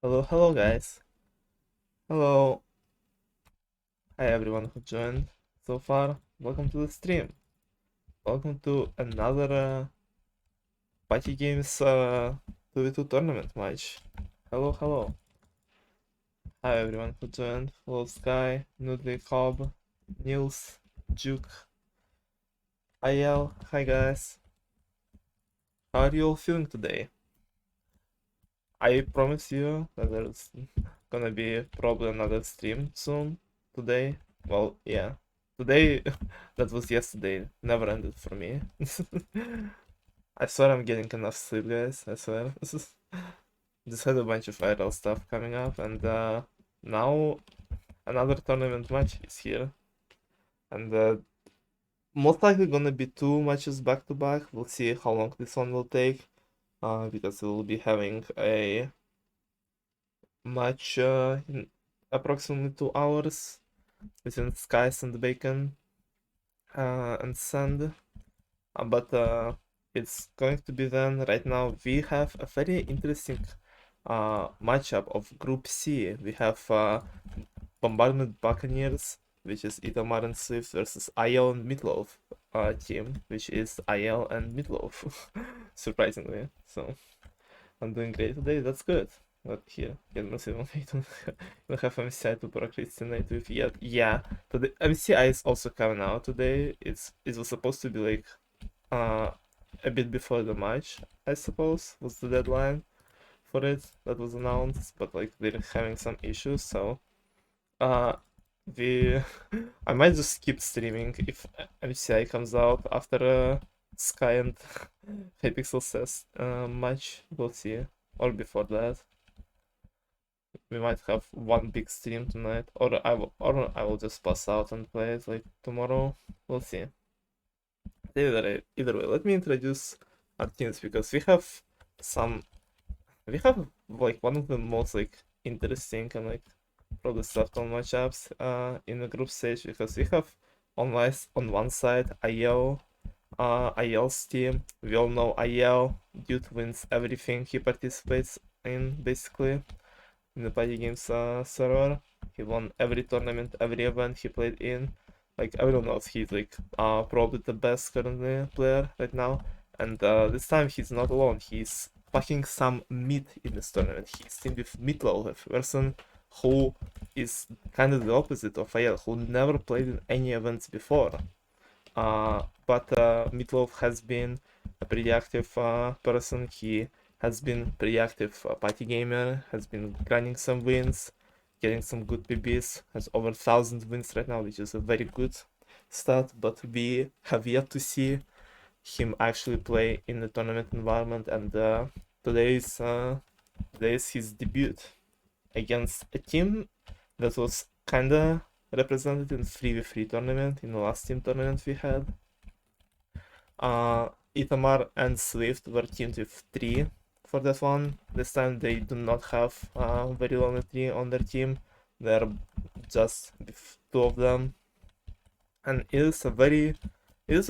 Hello guys. Hello. Hi everyone who joined so far. Welcome to the stream. Welcome to another Party Games 2v2 tournament match. Hello. Hi everyone who joined. Hello Sky, Nudley, Cobb, Nils, Juke, IL. Hi guys. How are you all feeling today? I promise you that there's gonna be probably another stream soon today. Well, yeah. Today, that was yesterday, never ended for me. I swear I'm getting enough sleep, guys. I swear. Just had a bunch of viral stuff coming up, and now another tournament match is here. And most likely gonna be two matches back to back. We'll see how long this one will take, because we'll be having a match in approximately 2 hours between Skies and Bacon and Sand. But it's going to be then. Right now we have a very interesting matchup of Group C. We have Bombardment Buccaneers, which is Itamar and Swift, versus IL and Meatloaf team, which is IL and Meatloaf, surprisingly. So I'm doing great today. That's good. But here, get Mercy, don't have MCI to procrastinate with yet. Yeah, today MCI is also coming out today. It was supposed to be like uh a bit before the match, I suppose, was the deadline for it that was announced, but like they're having some issues, so uh we I might just keep streaming if MCI comes out after Sky and Hypixel says match. We'll see. Or before that. We might have one big stream tonight, or I will just pass out and play it like tomorrow. We'll see. Either way, let me introduce our teams because some we have like one of the most like interesting and like probably subtle matchups in the group stage because we have on one side IL's team. We all know IL. Dude wins everything he participates in basically in the party games server. He won every tournament, every event he played in. Like everyone knows he's like probably the best currently player right now. And this time he's not alone. He's packing some meat in this tournament. He's teamed with Meatloaf, a person who is kind of the opposite of AL, who never played in any events before. But Meatloaf has been a pretty active person. He has been pretty active party gamer, has been grinding some wins, getting some good PBs, has over 1,000 wins right now, which is a very good stat, but we have yet to see him actually play in the tournament environment, and today is his debut against a team that was kinda represented in 3v3 tournament, in the last team tournament we had. Itamar and Swift were teamed with 3 for that one. This time they do not have very long 3 on their team. They're just with 2 of them. And it is a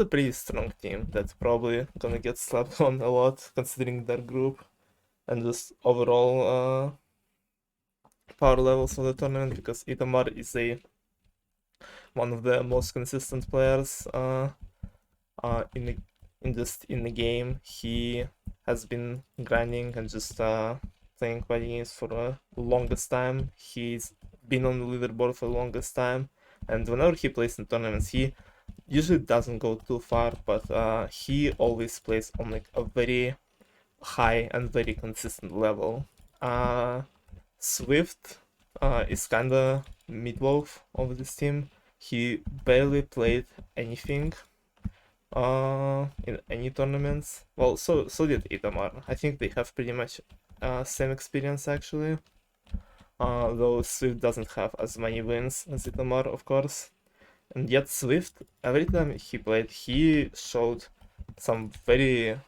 pretty strong team that's probably gonna get slapped on a lot considering their group and just overall power levels of the tournament, because Itamar is one of the most consistent players in the game. He has been grinding and just playing fighting games for the longest time. He's been on the leaderboard for the longest time, and whenever he plays in tournaments, he usually doesn't go too far, but he always plays on like a very high and very consistent level. Swift is kinda Meatloaf of this team. He barely played anything in any tournaments. Well, so did Itamar. I think they have pretty much same experience actually. Though Swift doesn't have as many wins as Itamar, of course. And yet Swift, every time he played, he showed some very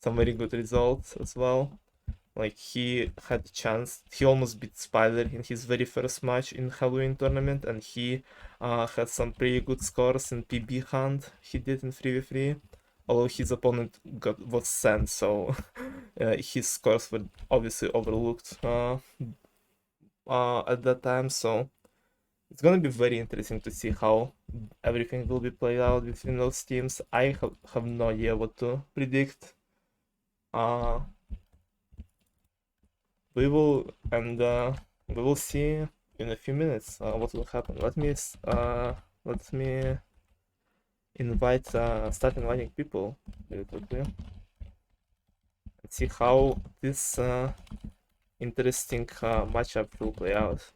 good results as well. Like he had a chance. He almost beat Spider in his very first match in Halloween tournament, and he had some pretty good scores in PB hunt he did in 3v3. although his opponent was sent, so his scores were obviously overlooked at that time. So it's gonna be very interesting to see how everything will be played out between those teams. I have no idea what to predict. We will we will see in a few minutes what will happen. Let me start inviting people really quickly and see how this interesting matchup will play out.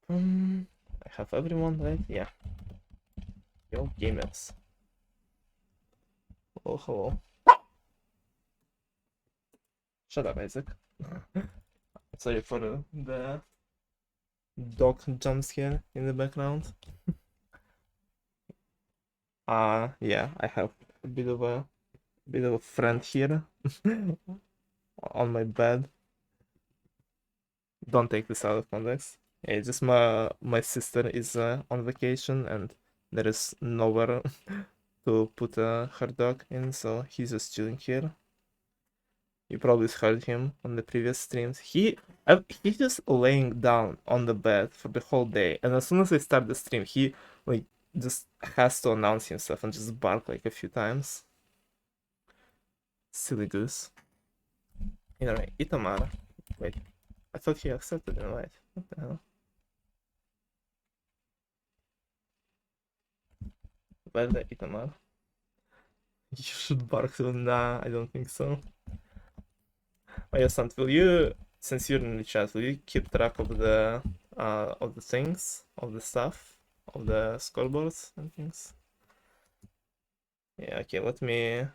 I have everyone, right? Yeah. Yo, gamers. Oh, hello. Shut up, Isaac. Sorry for the dog jumps here in the background. Yeah, I have a bit of a friend here on my bed. Don't take this out of context. Yeah, it's just my sister is on vacation and there is nowhere to put her dog in, so he's just chilling here. You probably heard him on the previous streams. He's just laying down on the bed for the whole day, and as soon as I start the stream, he like just has to announce himself and just bark like a few times. Silly goose. Anyway, Itamar. Wait, I thought he accepted the invite. What the hell? Where the Itamar? You should bark too. Nah, I don't think so. Oh yes, and will you, since you're in the chat, will you keep track of the things, of the stuff, of the scoreboards and things? Yeah, okay, let me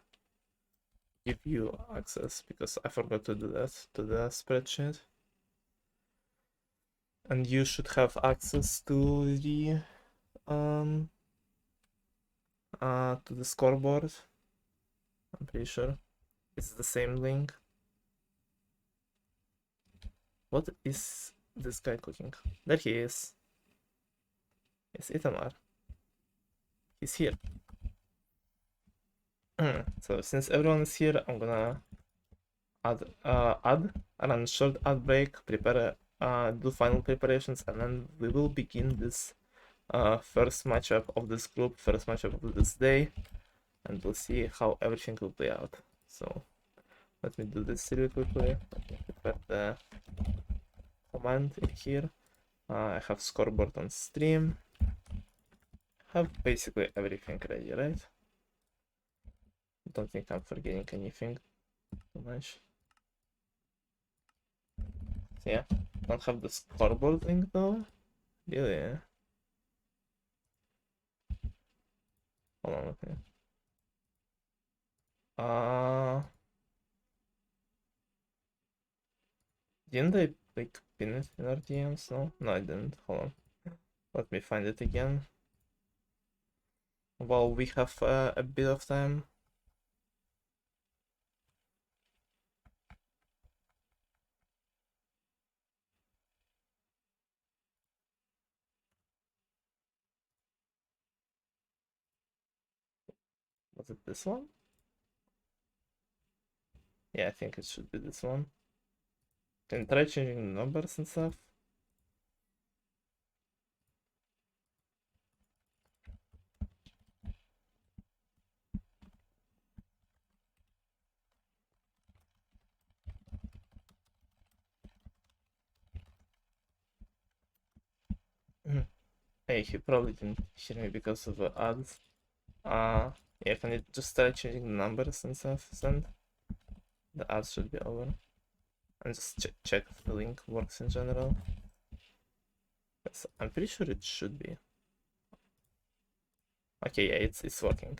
give you access because I forgot to do that to the spreadsheet. And you should have access to the scoreboard. I'm pretty sure it's the same link. What is this guy cooking? There he is. It's Itamar. He's here. So since everyone is here, I'm gonna run short ad break, prepare do final preparations, and then we will begin this first matchup of this group, first matchup of this day, and we'll see how everything will play out. So let me do this really quickly. Let me prepare the command in here. I have scoreboard on stream. I have basically everything ready, right? Don't think I'm forgetting anything too much. So yeah, don't have the scoreboard link though. Really? Hold on, okay. Didn't I like pin it in our DMs? No, I didn't. Hold on. Let me find it again. While we have a bit of time. Was it this one? Yeah, I think it should be this one. Can you try changing the numbers and stuff? Hey, he probably didn't hear me because of the ads. Yeah, if I need to start changing the numbers and stuff, then the ads should be over. And just check if the link works in general. Yes, I'm pretty sure it should be. Okay, yeah, it's working.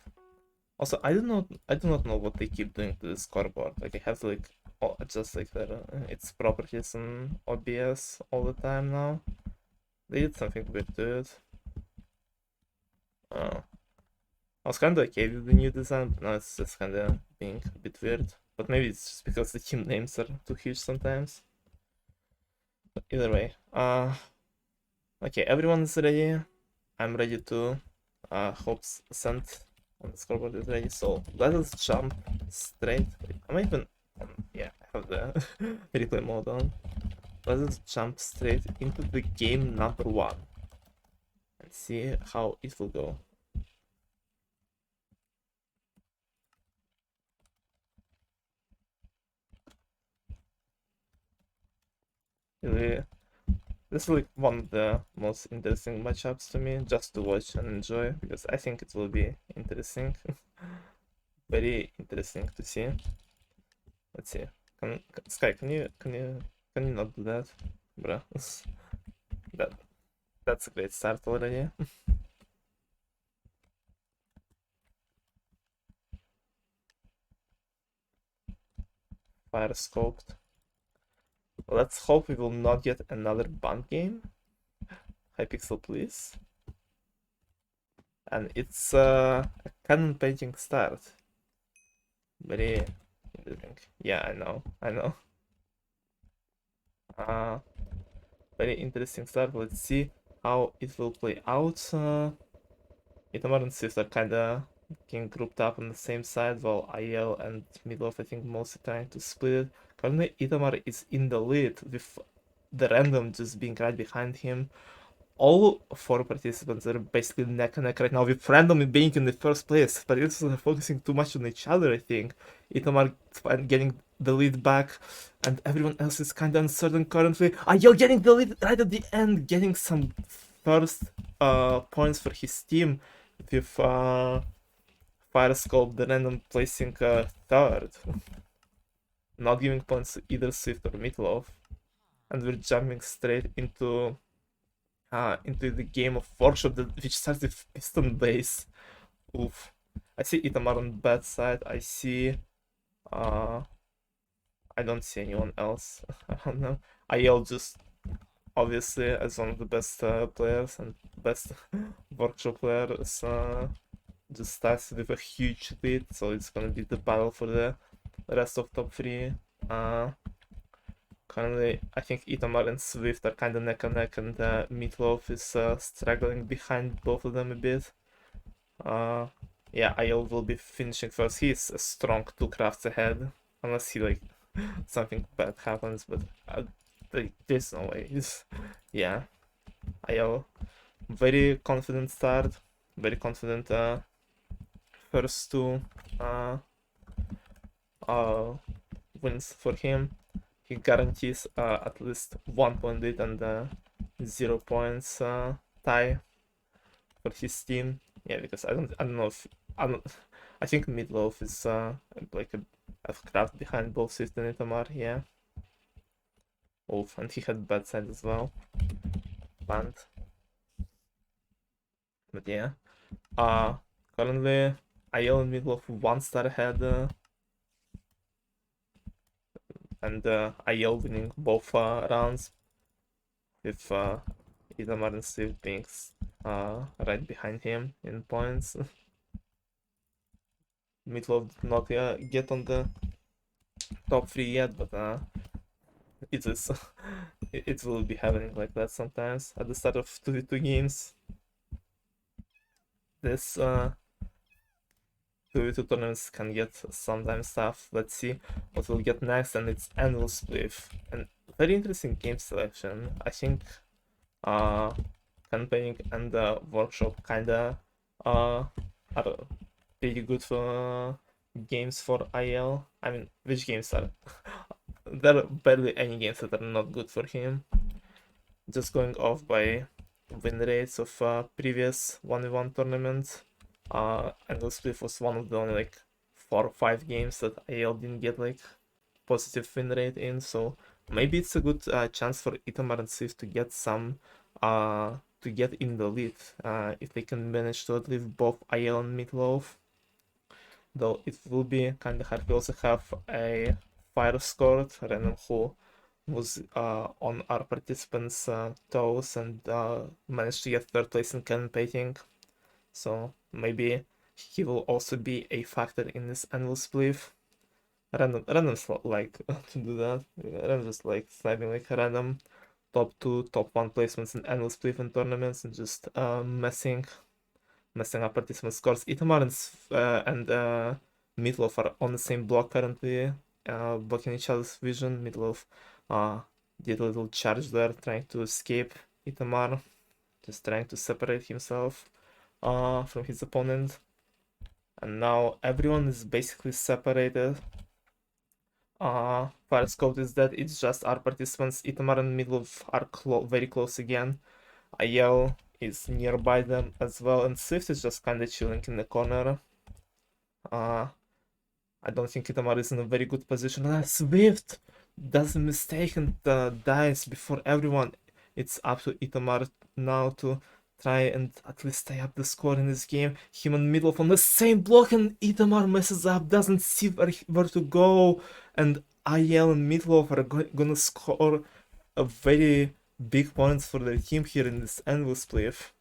Also, I do not know what they keep doing to the scoreboard. Like I have to like adjust like its properties in OBS all the time now. They did something weird to it. I was kind of okay with the new design, but now it's just kind of being a bit weird. But maybe it's just because the team names are too huge sometimes. But either way, okay, everyone's ready. I'm ready to Hope's Ascent on the scoreboard is ready, so let us jump straight. I'm even yeah, I have the replay mode on. Let us jump straight into the game number 1 and see how it will go. Really, this is like one of the most interesting matchups to me, just to watch and enjoy, because I think it will be interesting. Very interesting to see. Let's see. Sky, can you not do that, bruh? that that's a great start already. Fire scoped. Let's hope we will not get another band game. Hypixel, please. And it's a cannon painting start. Very interesting. Yeah, I know. Uh, very interesting start. Let's see how it will play out. Itamar and Swift are kinda getting grouped up on the same side, while IL and Midlove I think mostly trying to split it. Currently Itamar is in the lead with the random just being right behind him. All 4 participants are basically neck and neck right now, with random being in the first place. Participants are focusing too much on each other, I think. Itamar getting the lead back, and everyone else is kind of uncertain currently. Ayo getting the lead right at the end, getting some first points for his team with Fire Scope, the random placing third. Not giving points to either Swift or Meatloaf. And we're jumping straight into the game of Workshop, which starts with Piston Base. Oof. I see Itamar on bad side. Uh, I don't see anyone else. I don't know. IL just obviously as one of the best players and best Workshop players. Just starts with a huge lead, so it's gonna be the battle for the rest of top 3. Currently, I think Itamar and Swift are kind of neck and neck, and Meatloaf is struggling behind both of them a bit. Yeah, IL will be finishing first. He's a strong 2 crafts ahead, unless he like something bad happens, but there's no way. Yeah, IL very confident start, very confident first 2 uh, wins for him. He guarantees at least 1 point lead and 0 points tie for his team. Yeah, because I don't know if I think Midloaf is like a craft behind both Swift and Itamar. Yeah. Oh, and he had bad side as well. Banned. But yeah. Currently IL and Midloaf 1 star ahead. And IL winning both rounds, with Itamar and Steve being right behind him in points. Meatloaf did not get on the top 3 yet, but it is it will be happening like that sometimes at the start of 2v2 games. This 2v2 tournaments can get sometimes tough. Let's see what we'll get next, and it's Annual Spliff. And very interesting game selection. I think campaigning and workshop kinda are pretty good for games for IL. I mean, which games are there are barely any games that are not good for him. Just going off by win rates of previous 1v1 tournaments. And Split was one of the only like 4 or 5 games that IL didn't get like positive win rate in, so maybe it's a good chance for Itamar and Swift to get some to get in the lead if they can manage to outlive both IL and Meatloaf. Though it will be kind of hard. We also have a fire scored random who was on our participants' toes and managed to get third place in cannon painting. So maybe he will also be a factor in this annual spliff. Randoms like to do that. Randoms like sniping like random top 2, top 1 placements in annual split and tournaments and just messing up participant scores. Itamar and Meatloaf are on the same block currently, blocking each other's vision. Meatloaf did a little charge there, trying to escape Itamar, just trying to separate himself from his opponent. And now everyone is basically separated. Fire Scout is dead, it's just our participants. Itamar and Meatloaf are very close again. Ayel is nearby them as well, and Swift is just kinda chilling in the corner. I don't think Itamar is in a very good position. Swift does a mistake and dies before everyone. It's up to Itamar now to try and at least stay up the score in this game. Him and Midlove on the same block, and Itamar messes up, doesn't see where to go, and Ayel and Midlove are gonna score a very big points for their team here in this endless spliff.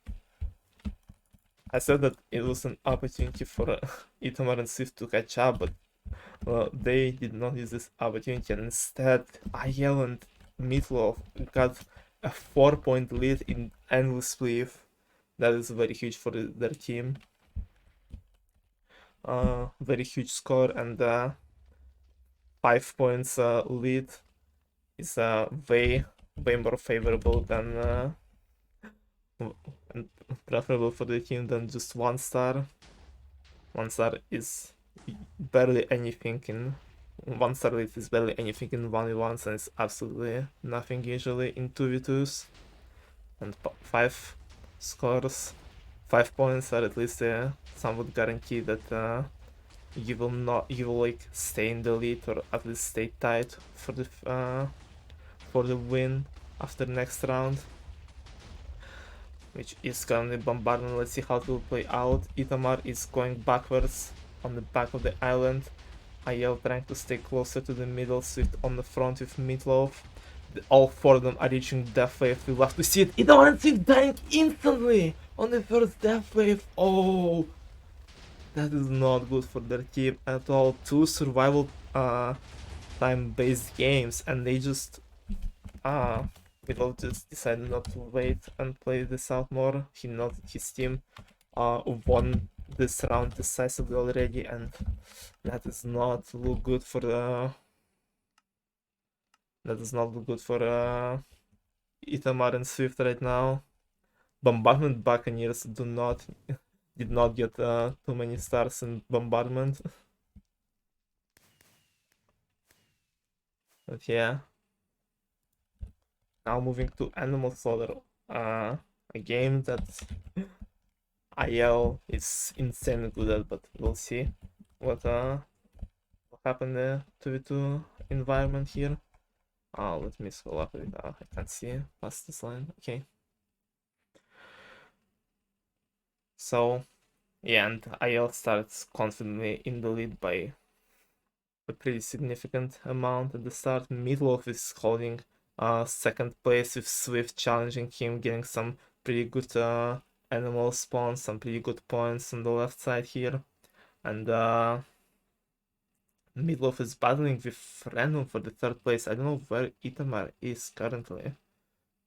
I said that it was an opportunity for Itamar and Swift to catch up, but they did not use this opportunity, and instead Ayel and Meatloaf got a 4-point lead in endless spliff. That is very huge for their team. Very huge score, and 5 points lead is way more favorable than and preferable for the team than just 1 star. 1 star is barely anything in 1 star lead is barely anything in 1v1s, and it's absolutely nothing usually in 2v2s. And 5 scores, 5 points are at least somewhat guarantee that you will like stay in the lead or at least stay tight for the win after next round, which is currently Bombardment. Let's see how it will play out. Itamar is going backwards on the back of the island. Ayel trying to stay closer to the middle, Swift on the front with Meatloaf. All 4 of them are reaching Death Wave. We love to see it. Itamar and Swift dying instantly on the first Death Wave. Oh, that is not good for their team at all. 2 survival time based games, and they just Meatloaf just decided not to wait and play this out more. His team won this round decisively already, and that does not look good for Itamar and Swift right now. Bombardment Buccaneers did not get too many stars in Bombardment. But yeah. Now moving to Animal Slaughter, a game that IL is insanely good at, but we'll see what happened in the 2v2 environment here. Let me scroll up a bit. I can't see past this line. Okay. So, yeah, and IL starts confidently in the lead by a pretty significant amount at the start. Meatloaf is holding second place with Swift challenging him, getting some pretty good animal spawns, some pretty good points on the left side here. And Meatloaf is battling with Random for the 3rd place. I don't know where Itamar is currently,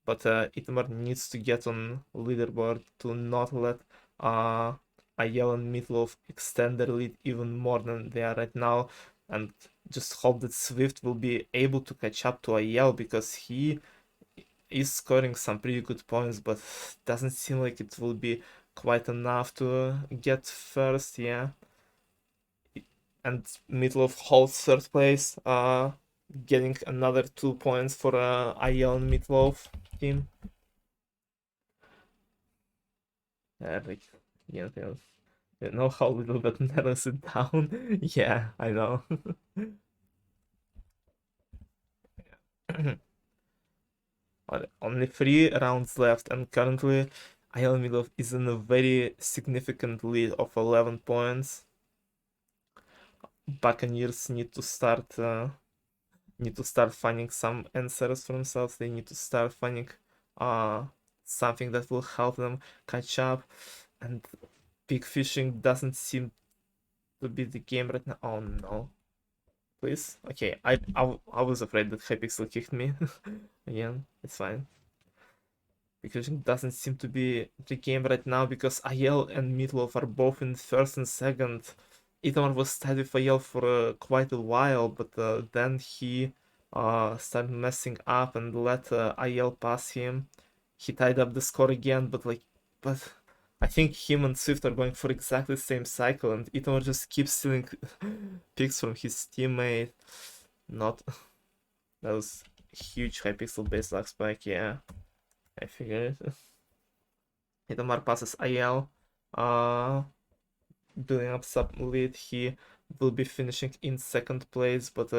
but Itamar needs to get on leaderboard to not let Ayel and Meatloaf extend their lead even more than they are right now, and just hope that Swift will be able to catch up to Ayel, because he is scoring some pretty good points, but doesn't seem like it will be quite enough to get first. Yeah, and Meatloaf holds 3rd place, getting another 2 points for Ayel and Meatloaf team. Like, yeah, you know how little that narrows it down. Yeah, I know. Only 3 rounds left, and currently Ayel Milov is in a very significant lead of 11 points. Buccaneers need to start finding some answers for themselves. They need to start finding something that will help them catch up, and pig fishing doesn't seem to be the game right now. Oh no. Please? Okay, I was afraid that Hypixel kicked me. Again, it's fine. because it doesn't seem to be the game right now because Ayel and Meatloaf are both in first and second. Itamar was tied with Ayel for quite a while, but then he started messing up and let Ayel pass him. He tied up the score again, but I think him and Swift are going for exactly the same cycle, and Itamar just keeps stealing picks from his teammate. Not that was huge high pixel base lag spike, yeah. I figured. Itamar passes IL. Uh, Building up sub lead. He will be finishing in second place, but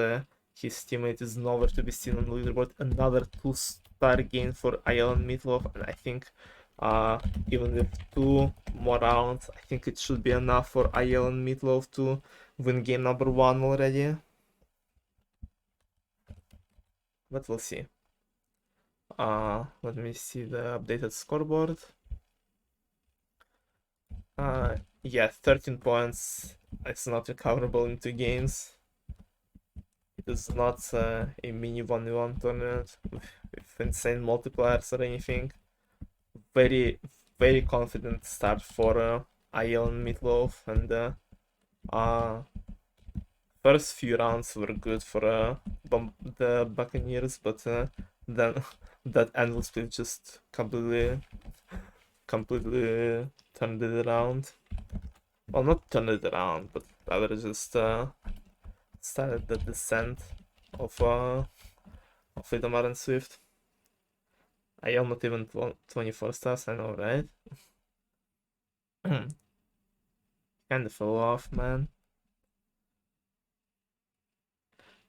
his teammate is nowhere to be seen on the leaderboard. Another 2-star gain for IL and Meatloaf, and I think even with 2 more rounds, I think it should be enough for IL and Meatloaf to win game number 1 already. But we'll see. Let me see the updated scoreboard. Yeah, 13 points. It's not recoverable in 2 games. It is not a mini 1v1 tournament with insane multipliers or anything. Very, very confident start for IL and Meatloaf, and first few rounds were good for the Buccaneers, but then that anvil split just completely turned it around. Well, not turned it around, but rather just started the descent of Itamar and Swift. I am not even 24 stars, I know, right? Kinda fell off, man.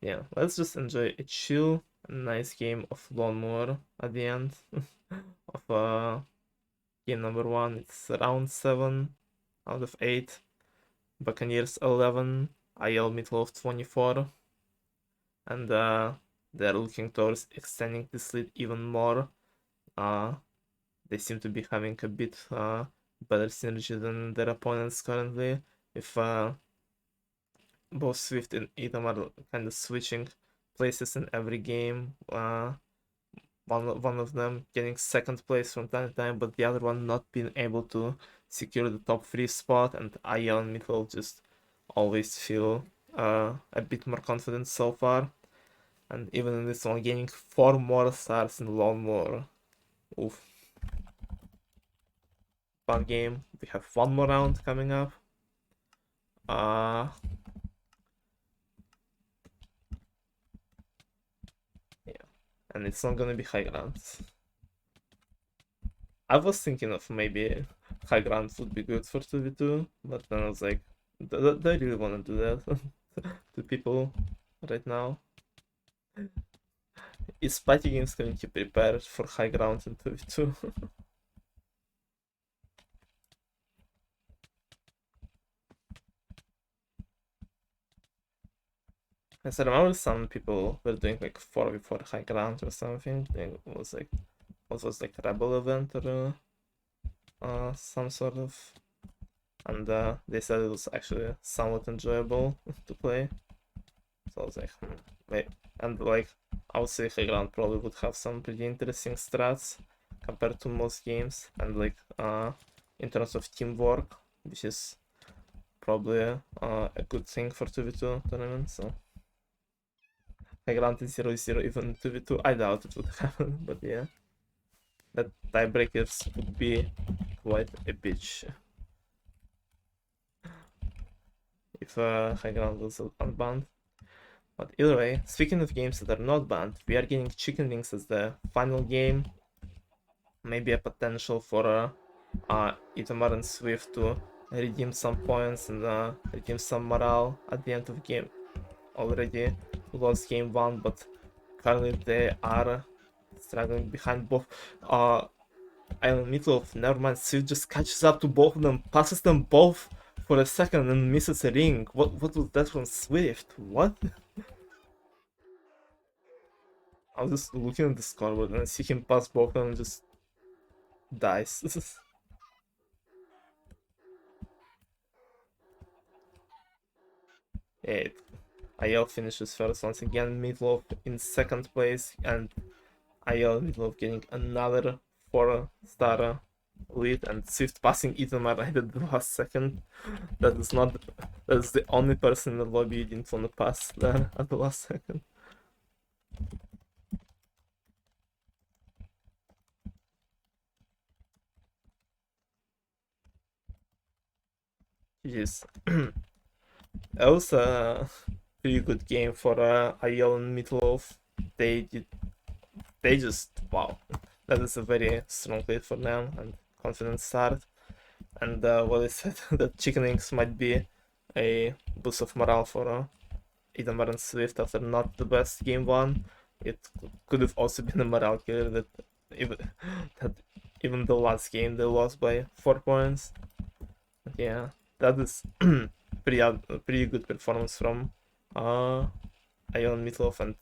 Yeah, let's just enjoy a chill, nice game of Lawnmower at the end of game number 1. It's round 7 out of 8. Buccaneers 11, IL Meatloaf 24. And they're looking towards extending this lead even more. They seem to be having a bit better synergy than their opponents currently. If both Swift and Itam are kind of switching places in every game. One of them getting second place from time to time, but the other one not being able to secure the top 3 spot, and Aya and Mitchell just always feel a bit more confident so far. And even in this one, gaining 4 more stars in Lawnmower. Oof. Fun game. We have 1 more round coming up. Yeah, and it's not gonna be high ground. I was thinking of maybe high ground would be good for 2v2, but then I was like, do I really want to do that to people right now? Is Party Games community prepared for high ground in 2v2? As I remember, some people were doing like 4v4 high ground or something. It was like, what was like Rebel event or some sort of, and they said it was actually somewhat enjoyable to play. So I was like, wait, and like I would say high ground probably would have some pretty interesting strats compared to most games, and like in terms of teamwork, which is probably a good thing for 2v2 tournaments. So high ground is 0-0 even 2v2. I doubt it would happen, but yeah, that tiebreakers would be quite a bitch if high ground was unbanned. But either way, speaking of games that are not banned, we are getting Chicken Wings as the final game. Maybe a potential for Itamar and Swift to redeem some points and redeem some morale at the end of the game. Already lost game 1, but currently they are struggling behind both. Island Meatloaf, never mind, Swift just catches up to both of them, passes them both for a second and misses a ring. What was that from Swift? What? I was just looking at the scoreboard and I see him pass both of them and just dies. Yeah, IL finishes first once again. Meatloaf in second place, and IL Meatloaf getting another 4-star lead, and Swift passing Itamar right at the last second. That is not. That is the only person in the lobby you didn't want to pass there at the last second. Jeez. That was a pretty good game for Ayel and Meatloaf. They did. They just wow. That is a very strong lead for them and confident start. And what I said that chicken wings might be a boost of morale for Idamar and Swift after not the best game one. It could have also been a morale killer even that even the last game they lost by 4 points. Yeah, that is pretty good performance from Ion Meatloaf, and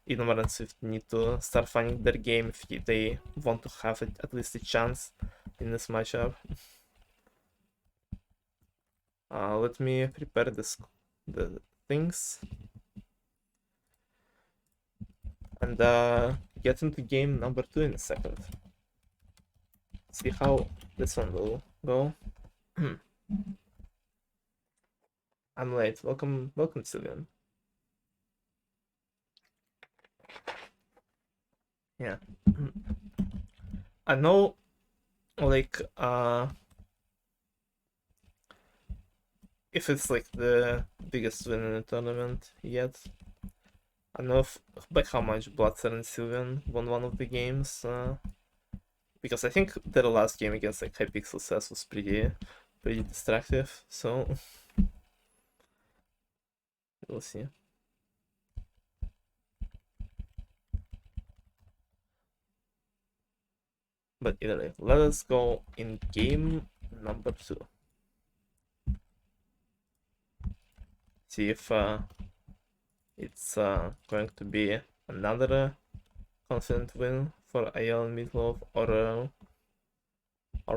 Idamar and Swift need to start finding their game if they want to have at least a chance in this matchup. Let me prepare the things and get into game number 2 in a second. See how this one will go. I'm late. Welcome, Sylvian. Yeah. I know, like, if it's like the biggest win in the tournament yet. I know by how much Bloodser and Sylvian won one of the games. Because I think their last game against like Hypixel Sass was pretty destructive. So we'll see. But either way, let us go in game number 2. See if it's going to be another confident win for Ayel and Meatloaf, or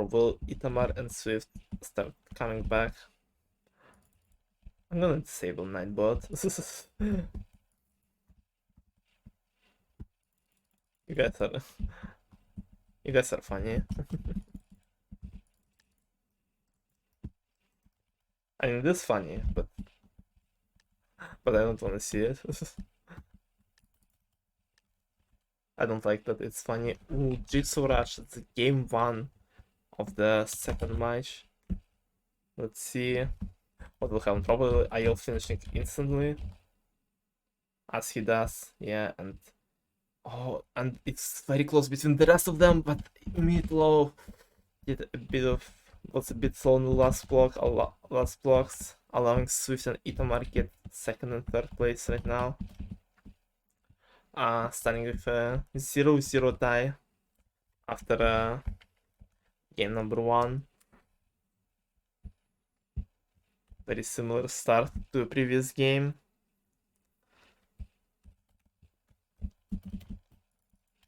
will Itamar and Swift start coming back? I'm gonna disable Nightbot. you guys are you guys are funny. I mean, this funny, but I don't want to see it. I don't like that it's funny. Ooh, Jigsaw Rush, it's game 1 of the second match. Let's see what will happen. Probably Ayel finishing instantly, as he does. Yeah, and oh, and it's very close between the rest of them, but Meatloaf did a bit of was a bit slow in the last block. Last blocks, allowing Swift and Itamar get second and third place right now. Starting with a 0-0 tie after game number 1. Very similar start to the previous game.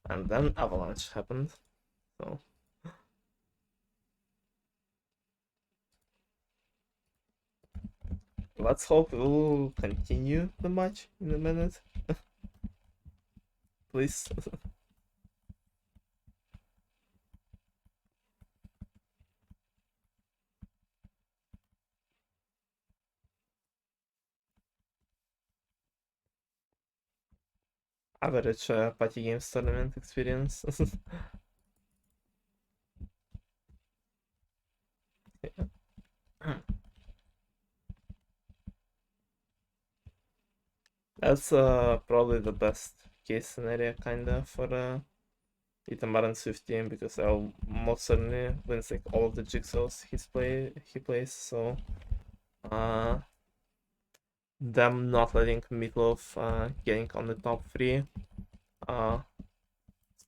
And then Avalanche happened. So let's hope we'll continue the match in a minute. Please. Average party games tournament experience. That's probably the best case scenario kinda for Itamar and Swift team, because I'll most certainly wins like all of the jigsaws he plays, so them not letting Meatloaf getting on the top 3 it's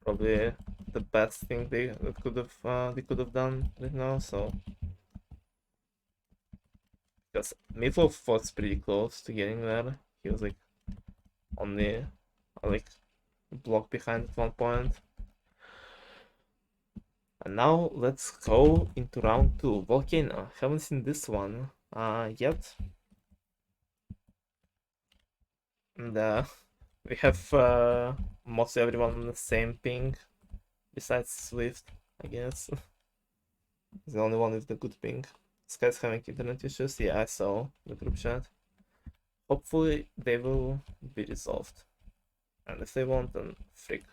probably the best thing they could have done right now. So because Meatloaf was pretty close to getting there, he was like only like block behind at one point. And now let's go into round 2. Volcano. Haven't seen this one yet. And we have mostly everyone on the same ping. Besides Swift, I guess. He's the only one with the good ping. This guy's having internet issues. Yeah, I saw the group chat. Hopefully they will be resolved. And if they won't, then freak.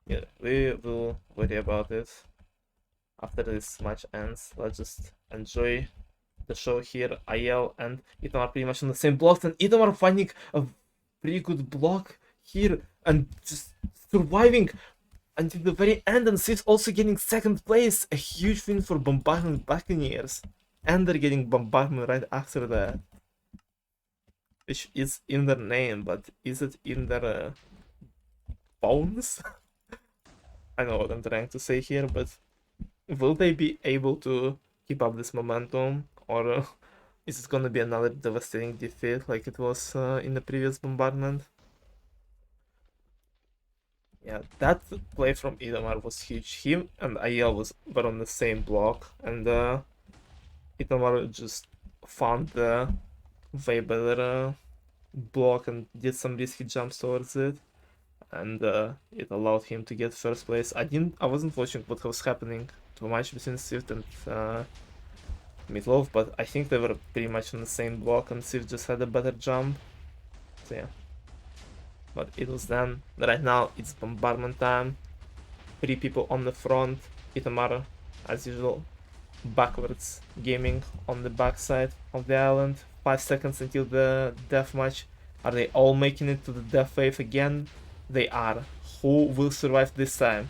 Yeah, we will worry about it after this match ends. Let's just enjoy the show here. IL and Itamar pretty much on the same blocks, and Itamar finding a pretty good block here and just surviving until the very end, and Swift also getting second place. A huge win for Bombardment Buccaneers. And they're getting Bombardment right after that. Which is in their name, but is it in their bones? I know what I'm trying to say here, but will they be able to keep up this momentum? Or is it gonna be another devastating defeat like it was in the previous Bombardment? Yeah, that play from Itamar was huge. Him and Ayel were on the same block, and Itamar just found the way better block and did some risky jumps towards it, and it allowed him to get first place. I wasn't watching what was happening too much between Swift and Meatloaf, but I think they were pretty much on the same block, and Swift just had a better jump. So yeah. But it was then. Right now it's Bombardment time. 3 people on the front. Itamar, as usual, backwards gaming on the backside of the island. 5 seconds until the death match. Are they all making it to the death wave again? They are. Who will survive this time?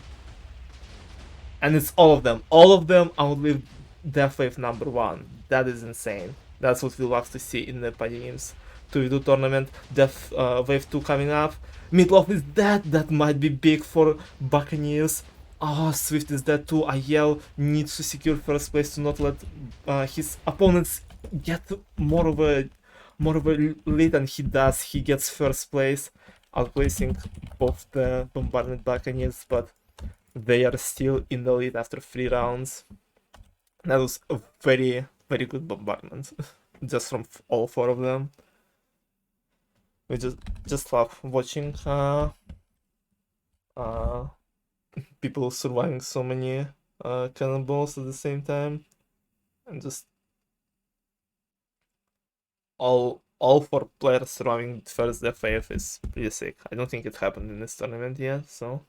And it's all of them. All of them outlive death wave number 1. That is insane. That's what we'll love to see in the party games. 2v2 tournament, Death Wave 2 coming up. Meatloaf is dead, that might be big for Buccaneers. Oh, Swift is dead too. Ayel needs to secure first place to not let his opponents get more of a lead, and he does. He gets first place, outplacing both the Bombardment Buccaneers, but they are still in the lead after 3 rounds. That was a very, very good bombardment, just from all 4 of them. We just love watching people surviving so many cannonballs at the same time, and just all 4 players surviving first death wave is pretty sick. I don't think it happened in this tournament yet, so.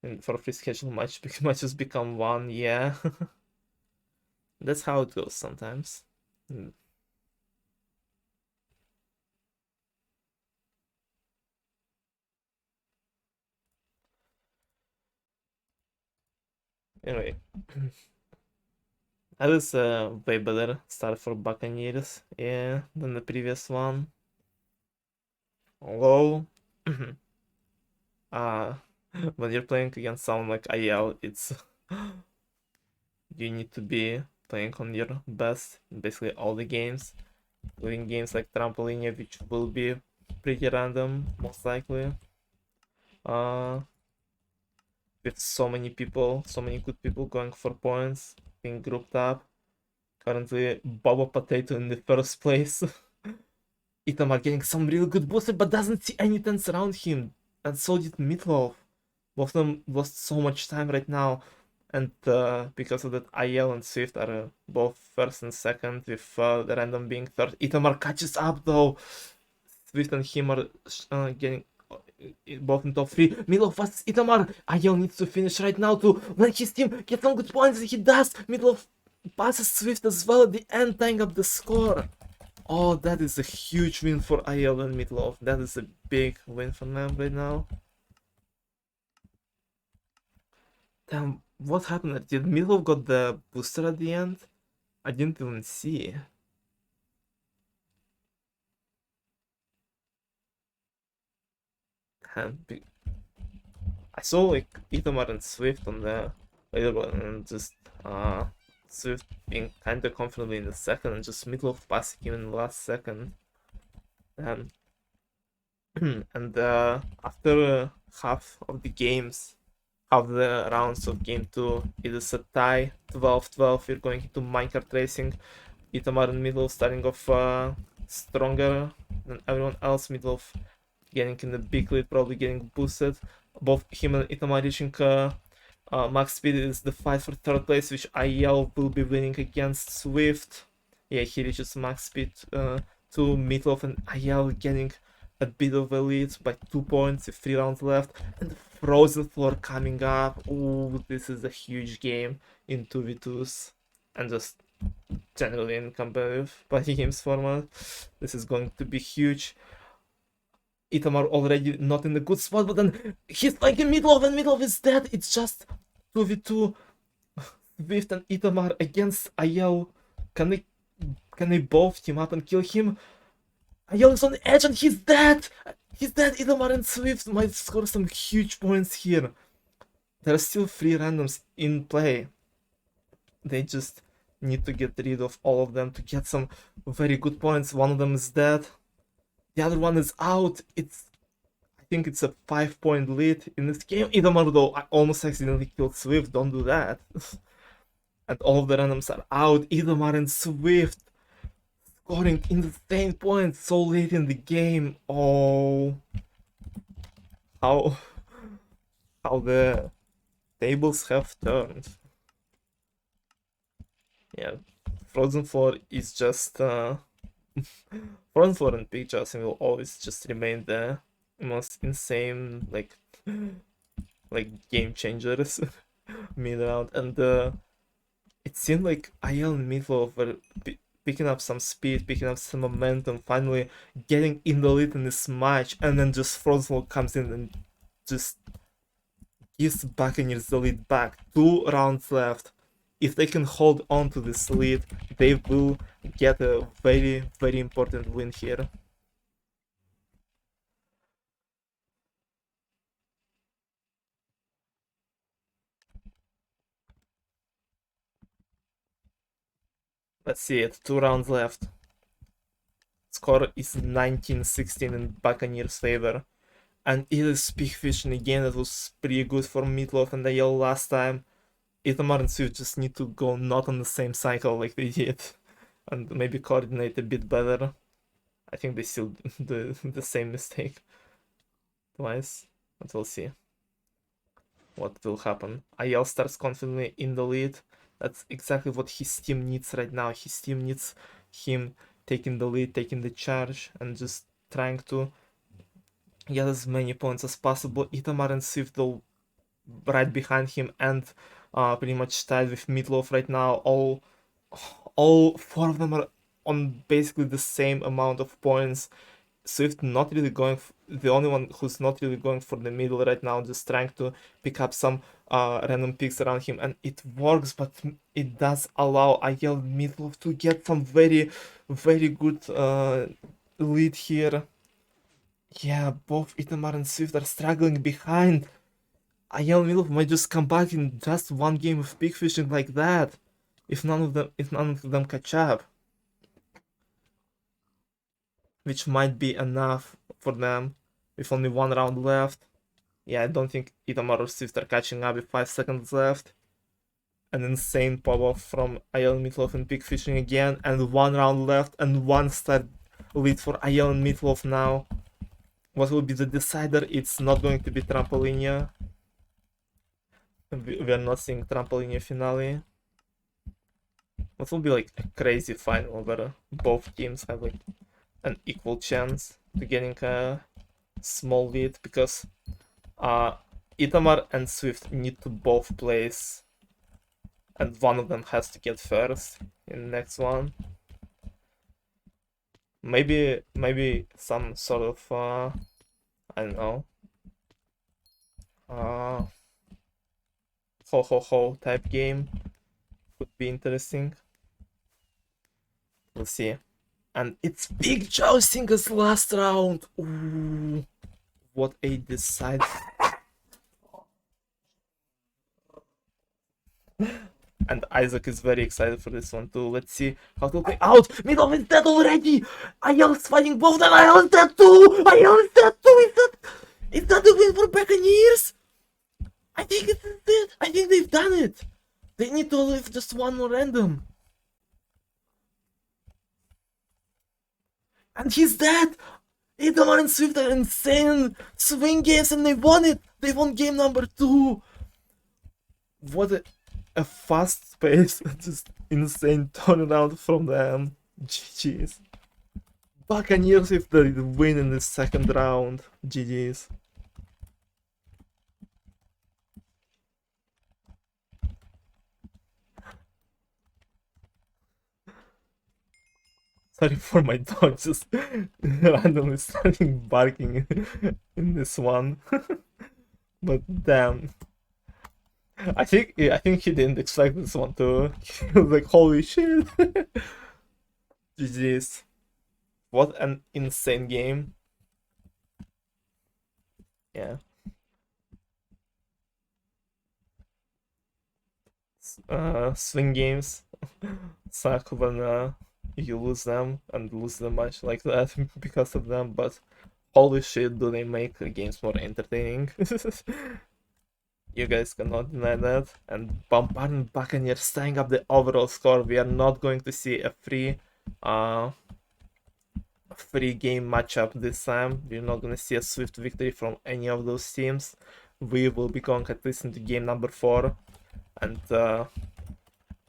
And for a free schedule match, matches become 1, yeah. That's how it goes sometimes. Anyway, that was a way better start for Buccaneers, yeah, than the previous one. Although, when you're playing against someone like IL, it's you need to be playing on your best in basically all the games, including games like Trampoline, which will be pretty random, most likely. With so many people, so many good people going for points, being grouped up. Currently, Boba Potato in the first place. Itamar getting some really good booster, but doesn't see any tents around him. And so did Meatloaf. Both of them lost so much time right now. And because of that, IL and Swift are both first and second, with the random being third. Itamar catches up though. Swift and him are getting both in top 3. Meatloaf versus Itamar. IL needs to finish right now to let his team get some good points. He does. Meatloaf passes Swift as well at the end, tying up the score. Oh, that is a huge win for IL and Meatloaf. That is a big win for them right now. Damn, what happened? Did Meatloaf got the booster at the end? I didn't even see. I saw like Itamar and Swift on the leaderboard, and just Swift being kinda confidently in the second, and just Meatloaf passing him in the last second. And after half of the games, half the rounds of game 2, it is a tie, 12-12. We're going into minecart racing. Itamar and Meatloaf starting off stronger than everyone else. Midlov getting in the big lead, probably getting boosted. Both him and Itamar reaching max speed. Is the fight for third place, which IL will be winning against Swift. Yeah, he reaches max speed to Midlov, and IL getting a bit of a lead by 2 points with 3 rounds left. And Frozen Floor coming up. Ooh, this is a huge game in 2v2s. And just generally in competitive party games format. This is going to be huge. Itamar already not in a good spot, but then he's like in Midlov, and Midlov is dead. It's just 2v2 Swift and Itamar against Ayel. Can they both team up and kill him? Ayel is on the edge and he's dead! He's dead! Itamar and Swift might score some huge points here. There are still 3 randoms in play. They just need to get rid of all of them to get some very good points. One of them is dead. The other one is out. I think it's a 5-point lead in this game. Itamar, though, I almost accidentally killed Swift. Don't do that. And all of the randoms are out. Itamar and Swift scoring insane points so late in the game. Oh, how the tables have turned. Yeah, Frozen Floor is just Frozen Floor and Peak Jousting will always just remain the most insane like game changers mid round, and it seemed like IL and Midlov were picking up some speed, picking up some momentum, finally getting in the lead in this match, and then just Frozen Floor comes in and just gives Buccaneers the lead back. 2 rounds left. If they can hold on to this lead, they will get a very, very important win here. Let's see it. 2 rounds left. Score is 19-16 in Buccaneers' favor. And it is Big Fish in a game that was pretty good for Meatloaf and Ayel last time. Itamar and Swift just need to go not on the same cycle like they did, and maybe coordinate a bit better. I think they still do the same mistake twice, but we'll see what will happen. Ayel starts confidently in the lead. That's exactly what his team needs right now. His team needs him taking the lead, taking the charge, and just trying to get as many points as possible. Itamar and Swift, though, right behind him and pretty much tied with Meatloaf right now. All 4 of them are on basically the same amount of points. Swift not really going, the only one who's not really going for the middle right now, just trying to pick up some random picks around him, and it works, but it does allow Ayel Meatloaf to get some very, very good lead here. Yeah, both Itamar and Swift are struggling behind. Ayel Meatloaf might just come back in just 1 game of pig fishing like that, if none of them catch up, which might be enough for them with only 1 round left. Yeah, I don't think Itamar or Swift are catching up with 5 seconds left. An insane pop-off from Ayel Meatloaf and pig fishing again, and 1 round left and 1 star lead for Ayel and Meatloaf now. What will be the decider? It's not going to be Trampolinia. We are not seeing Trampolinia finale. What will be like a crazy final where both teams have like an equal chance to getting a small lead, because Itamar and Swift need to both place, and one of them has to get first in the next one. Maybe some sort of I don't know, ho ho ho type game would be interesting. We'll see. And it's Big Jousting as last round. Ooh, what a decide. And Isaac is very excited for this one too. Let's see how it will play out. Middle is dead already. Ayel is fighting both, and Ayel is dead too. Ayel is dead too. Is that the win for Buccaneers? I think it's it. I think they've done it. They need to leave just 1 more random. And he's dead! Edelman and Swift are insane swing games and they won it! They won game number 2! What a fast pace, just insane turnaround from them. GG's. Buccaneers if they win in the second round. GG's. Sorry for my dog just randomly starting barking in this one. But damn. I think he didn't expect this one too. He was like, holy shit. GG's. What an insane game. Yeah. Swing games suck when you lose them and lose the match like that because of them, but holy shit, do they make the games more entertaining. You guys cannot deny that. And Bombardment Buccaneers staying up the overall score. We are not going to see a free game matchup this time. We're not going to see a swift victory from any of those teams. We will be going at least into game number 4. And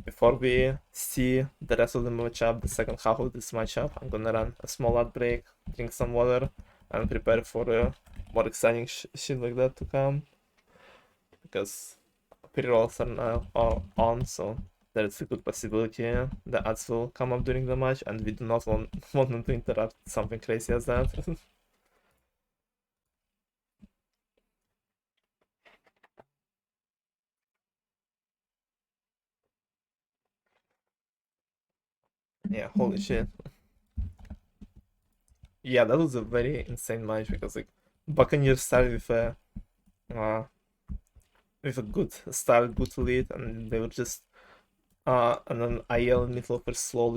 before we see the rest of the matchup, the second half of this matchup, I'm gonna run a small ad break, drink some water, and prepare for more exciting shit like that to come. Because pre-rolls are now on, so there's a good possibility the ads will come up during the match, and we do not want them to interrupt something crazy as that. Yeah, holy shit. Yeah, that was a very insane match because like Buccaneers started uh, with a good start, good lead, and they were just and then IL and Meatloaf were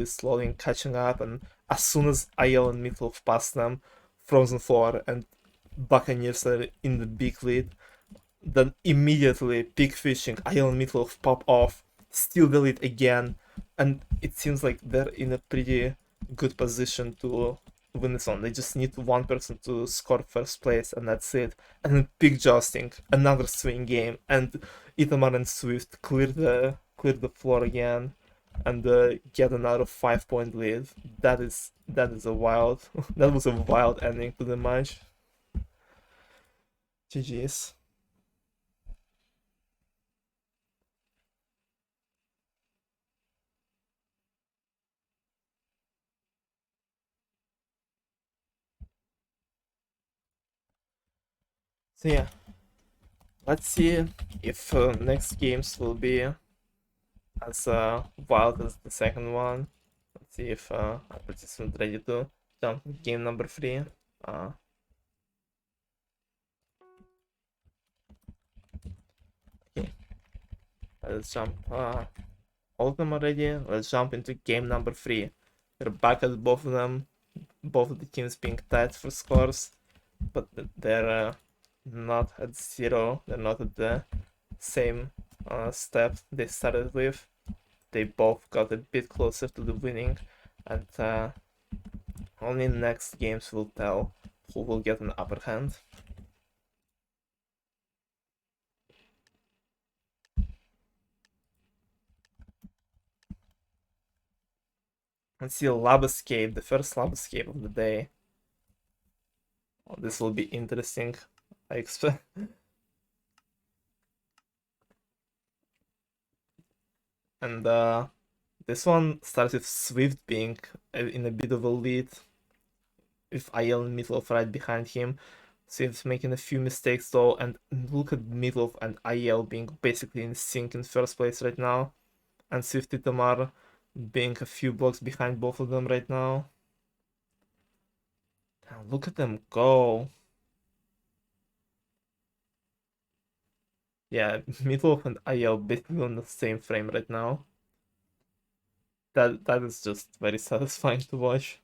slowly catching up, and as soon as IL and Meatloaf passed them, Frozen Floor and Buccaneers are in the big lead, then immediately Big Fishing, IL and Meatloaf pop off, steal the lead again, and it seems like they're in a pretty good position to win this one. They just need one person to score first place, and that's it. And then Big Jousting, another swing game, and Itamar and Swift clear the floor again, and get another 5 point lead. That is a wild that was a wild ending to the match. GG's. So yeah, let's see if next games will be as wild as the second one. Let's see if our participant ready to jump to game number 3. Okay, let's jump. All of them are ready. Let's jump into game number 3. We're back at both of them, both of the teams being tied for scores, but they're not at 0. They're not at the same step they started with. They both got a bit closer to the winning, and only next games will tell who will get an upper hand. Let's see Lab Escape, the first Lab Escape of the day. Oh, this will be interesting, I expect. And this one starts with Swift being in a bit of a lead, with IL and Meatloaf right behind him. Swift making a few mistakes though, and look at Meatloaf and IL being basically in sync in first place right now. And Swift Itamar being a few blocks behind both of them right now. Now look at them go. Yeah, Meatloaf and IL basically on the same frame right now. That is just very satisfying to watch.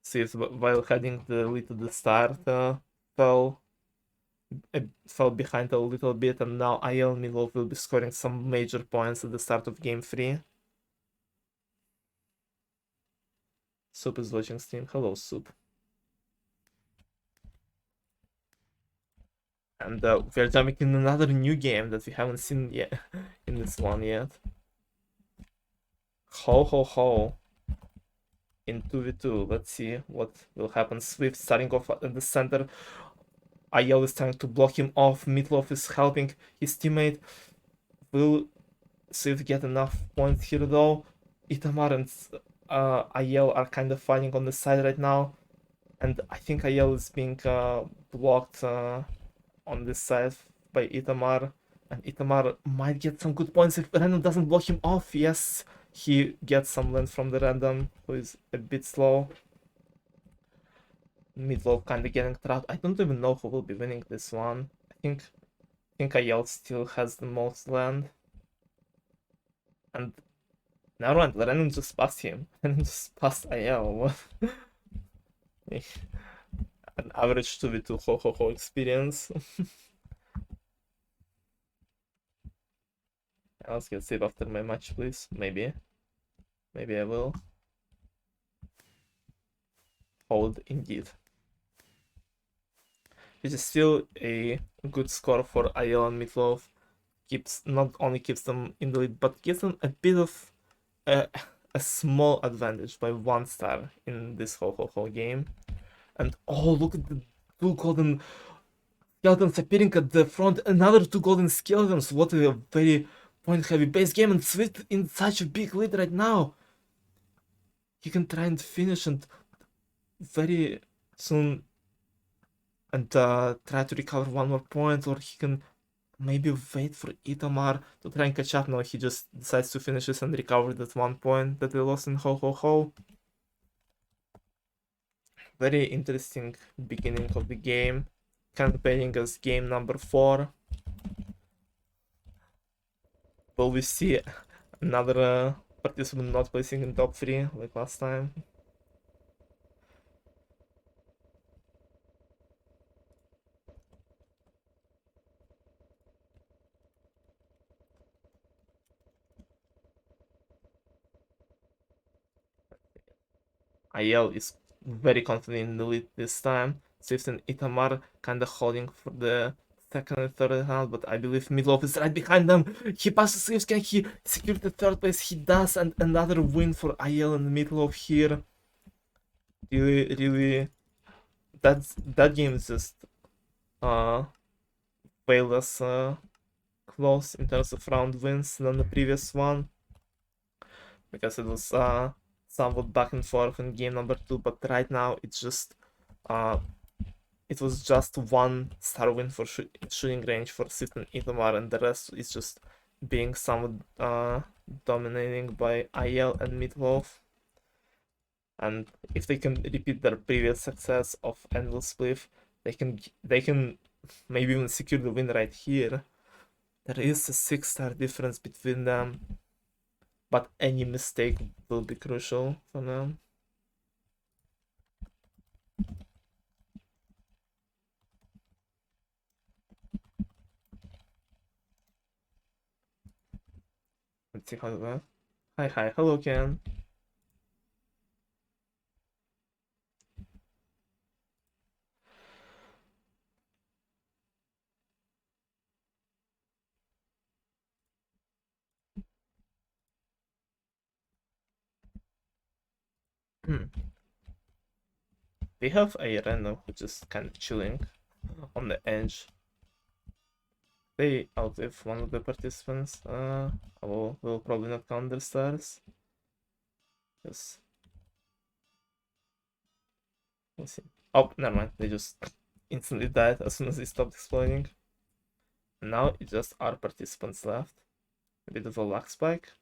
See, while heading the lead to the start, fell fell behind a little bit, and now IL Meatloaf will be scoring some major points at the start of game 3. Soup is watching stream. Hello, Soup. And we're jumping in another new game that we haven't seen yet in this one yet. Ho ho ho. In 2v2, let's see what will happen. Swift starting off at the center. Ayel is trying to block him off. Meatloaf is helping his teammate. Will Swift get enough points here though? Itamar and Ayel are kind of fighting on the side right now. And I think Ayel is being blocked on this side by Itamar. And Itamar might get some good points if Random doesn't block him off. Yes, he gets some length from the Random, who is a bit slow. Meatloaf kind of getting trapped. I don't even know who will be winning this one. I think Ayel still has the most land. And never mind, Random just passed him. And just passed Ayel. An average 2v2 ho ho ho experience. Let's get save after my match, please. Maybe I will. Hold indeed. Which is still a good score for Ayel and Meatloaf. Not only keeps them in the lead, but gives them a bit of a small advantage by 1 star in this whole game. And oh, look at the 2 golden skeletons appearing at the front. Another 2 golden skeletons. What a very point heavy base game, and Swift in such a big lead right now. He can try and finish and very soon and try to recover 1 more point, or he can maybe wait for Itamar to try and catch up. No, he just decides to finish this and recover that 1 point that they lost in ho ho ho. Very interesting beginning of the game, campaigning as game number 4. Will we see another participant not placing in top 3 like last time? Ayel is very confident in the lead this time. Swift and Itamar kinda holding for the second and third round, but I believe Meatloaf is right behind them. He passes Swift. Can he secure the 3rd place? He does, and another win for Ayel and Meatloaf here. Really, that game is just way less close in terms of round wins than the previous one, because it was somewhat back and forth in game number 2, but right now it's just it was just 1 star win for shooting range for Sith and Itamar, and the rest is just being somewhat dominating by Ayel and Meatloaf. And if they can repeat their previous success of Endless Spliff, they can maybe even secure the win right here. There is a 6-star difference between them, but any mistake will be crucial for them. Let's see how it went. Hi, hello Ken. They have a random which is kind of chilling on the edge. They outlive one of the participants. Will probably not count their stars. Yes. Let's see. Oh, never mind. They just instantly died as soon as they stopped exploding. And now it's just our participants left. A bit of a luck spike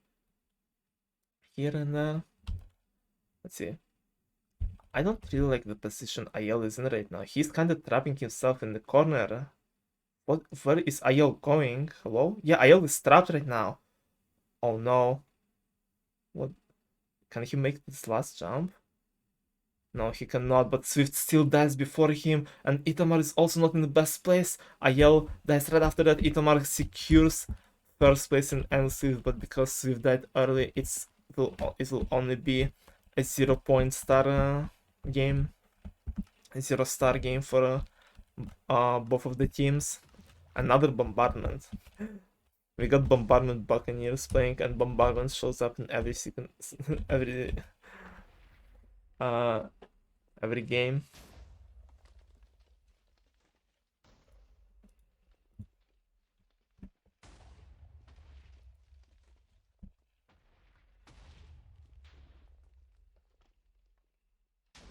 here and there. Let's see. I don't really like the position Ayel is in right now. He's kind of trapping himself in the corner. Where is Ayel going? Hello? Yeah, Ayel is trapped right now. Oh no. What? Can he make this last jump? No, he cannot, but Swift still dies before him, and Itamar is also not in the best place. Ayel dies right after that. Itamar secures 1st place in End Swift, but because Swift died early, it will only be a 0 point star game, a 0 star game for both of the teams. Another Bombardment. We got Bombardment Buccaneers playing, and Bombardment shows up in every second, uh, every game.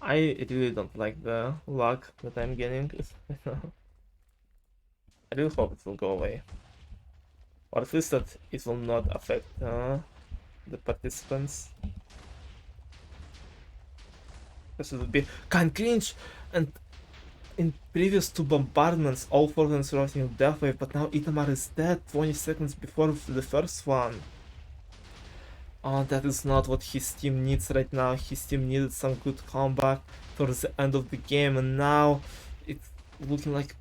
I really don't like the luck that I'm getting. I really hope it will go away, or at least that it will not affect the participants. This would be kind of cringe. And in previous two bombardments, all four of them surviving death wave, but now Itamar is dead 20 seconds before the first one. Oh, that is not what his team needs right now. His team needed some good comeback towards the end of the game, and now it's looking like,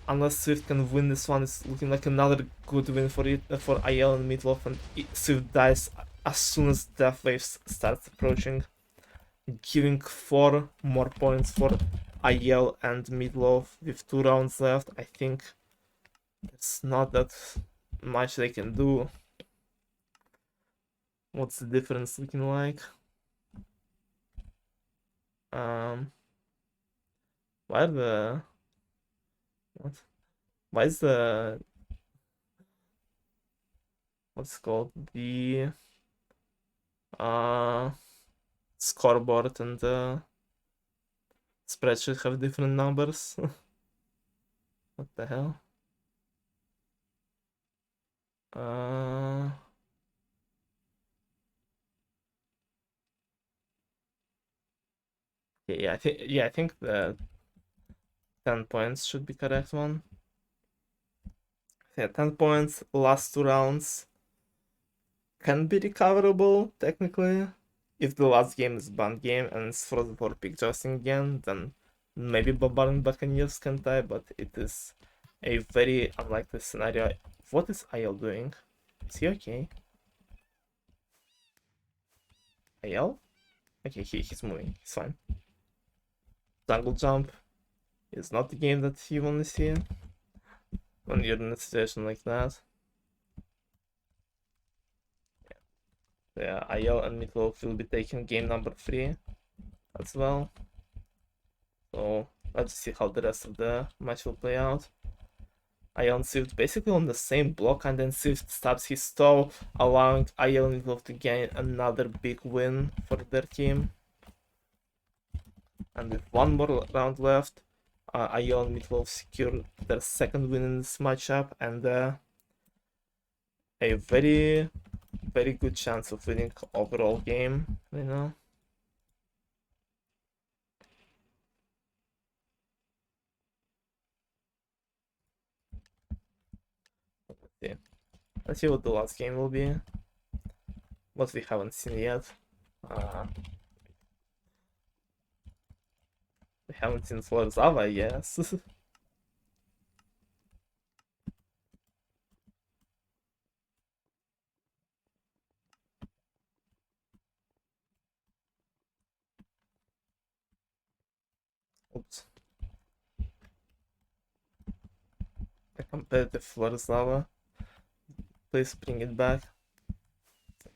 unless Swift can win this one, it's looking like another good win for it for IL and Meatloaf, and Swift dies as soon as Death Wave starts approaching, giving 4 more points for IL and Meatloaf with 2 rounds left. I think it's not that much they can do. What's the difference looking like? Why are the what? Why is the what's it called, the scoreboard and the spreadsheet have different numbers? What the hell? Yeah, I think the 10 points should be correct one. Yeah, 10 points, last 2 rounds can be recoverable technically. If the last game is banned game and it's frozen for pick jousting again, then maybe Bombardment Buccaneers can die, but it is a very unlikely scenario. What is IL doing? Is he okay? IL? Okay, he's moving, he's fine. Jungle Jump is not the game that you want to see when you're in a situation like that. Yeah, IL and Meatloaf will be taking game number 3 as well. So let's see how the rest of the match will play out. IL and Swift basically on the same block, and then Swift stabs his toe, allowing IL and Meatloaf to gain another big win for their team. And with 1 more round left, IL and Meatloaf secure their second win in this matchup, and a very good chance of winning overall game, you know. Let's see what the last game will be. What we haven't seen yet. We haven't seen Florzawa, yes. Oops. A competitive Florzawa. Please bring it back. It's a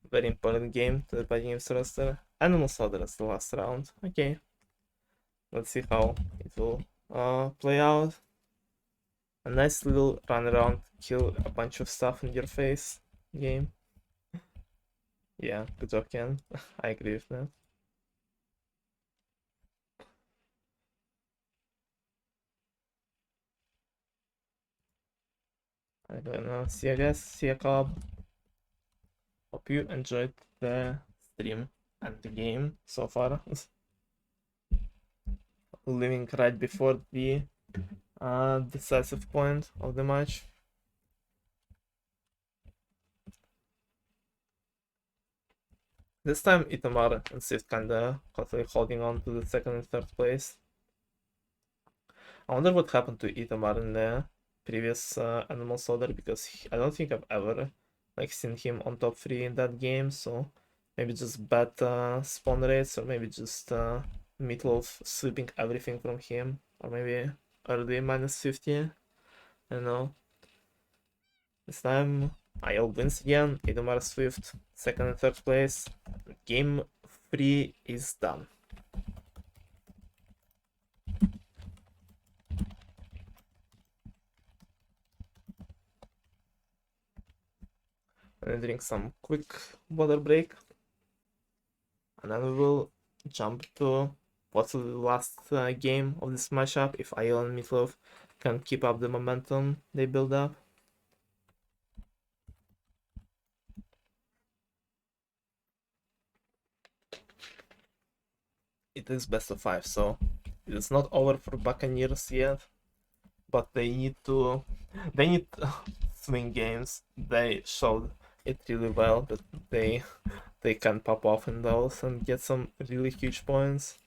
very important game to the Buccaneers roster. Animal Slaughter is the last round. Okay. Let's see how it will play out. A nice little run around, kill a bunch of stuff in your face game. Yeah, good job, Ken. I agree with that. I don't know. See you guys. See you, Cobb. Hope you enjoyed the stream and the game so far. Living right before the decisive point of the match. This time Itamar and Sith kinda constantly holding on to the second and third place. I wonder what happened to Itamar in the previous Animal Soldier, because I don't think I've ever like seen him on top 3 in that game, so Maybe just bad spawn rates, or maybe just Meatloaf sweeping everything from him, or maybe early -50. I don't know. This time, IL wins again. Idomar Swift, second and third place. Game 3 is done. I'm gonna drink some quick water break, and then we will jump to possibly the last game of this matchup if IL and Meatloaf can keep up the momentum they build up. It is best of 5, so it is not over for Buccaneers yet, but they need swing games. They showed it really well that they can pop off in those and get some really huge points.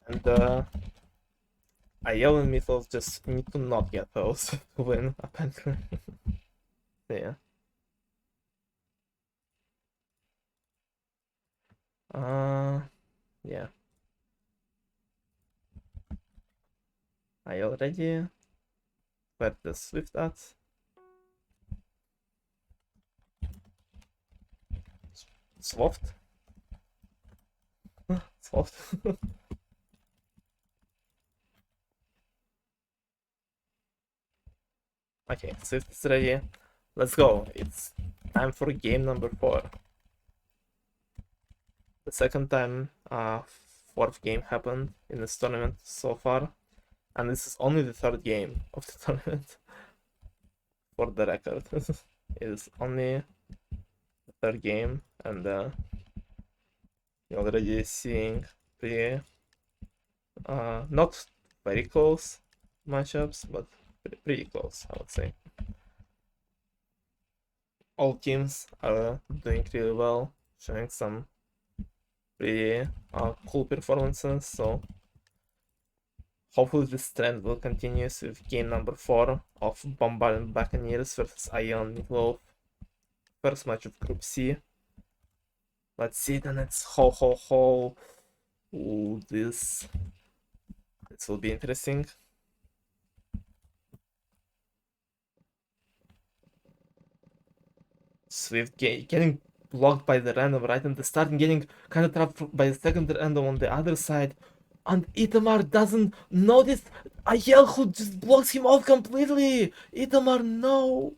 And IL and Mythos just need to not get those to win, apparently. Yeah. Yeah. IL ready. Where the Swift at? Swaft? Swaft. Okay, Swift is ready. Let's go. It's time for game number 4. The second time fourth game happened in this tournament so far. And this is only the third game of the tournament. For the record. It is only the third game, and you're already seeing pretty not very close matchups, but pretty close, I would say. All teams are doing really well, showing some pretty cool performances, so hopefully this trend will continue with game number 4 of Bombardment Buccaneers versus Ion Meatloaf. First match of Group C. Let's see, then it's ho. Ooh, this will be interesting. Swift getting blocked by the random right in the start and getting kind of trapped by the second random on the other side. And Itamar doesn't notice Ayel who just blocks him off completely. Itamar, no.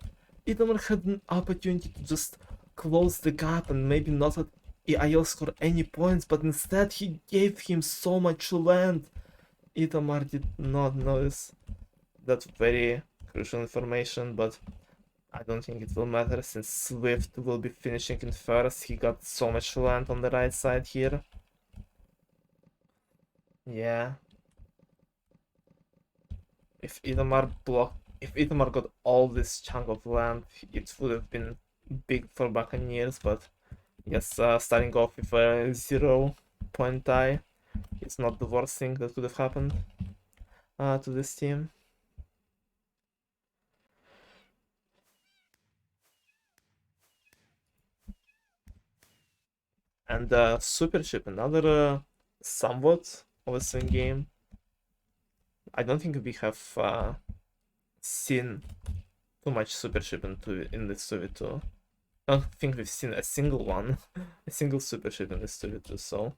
Itamar had an opportunity to just close the gap and maybe not let Ayel score any points, but instead he gave him so much land. Itamar did not notice that very crucial information, but I don't think it will matter since Swift will be finishing in first. He got so much land on the right side here. Yeah. If Itamar got all this chunk of land, it would have been big for Buccaneers, but yes, starting off with a 0-point tie, it's not the worst thing that could have happened to this team. And Super Ship, another somewhat of a swing game. I don't think we have seen too much Super Ship in this 2v2. I don't think we've seen a single one, a single Super Ship in this 2v2, so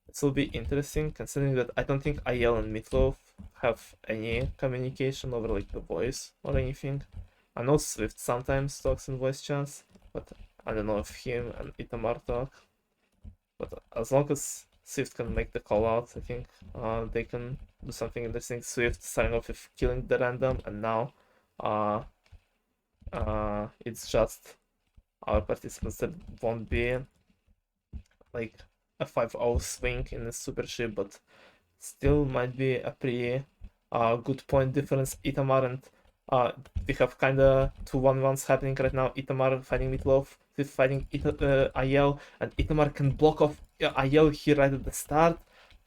this will be interesting considering that I don't think IL and Meatloaf have any communication over like the voice or anything. I know Swift sometimes talks in voice chats, but I don't know if him and Itamar talk. But as long as Swift can make the call out, I think they can do something interesting. Swift starting off with killing the random, and now it's just our participants that won't be like a 5-0 swing in the super ship, but still might be a pretty good point difference. Itamar and we have kinda 2-1-1s happening right now. Itamar fighting Meatloaf, Swift fighting Ayel, and Itamar can block off Ayel here right at the start.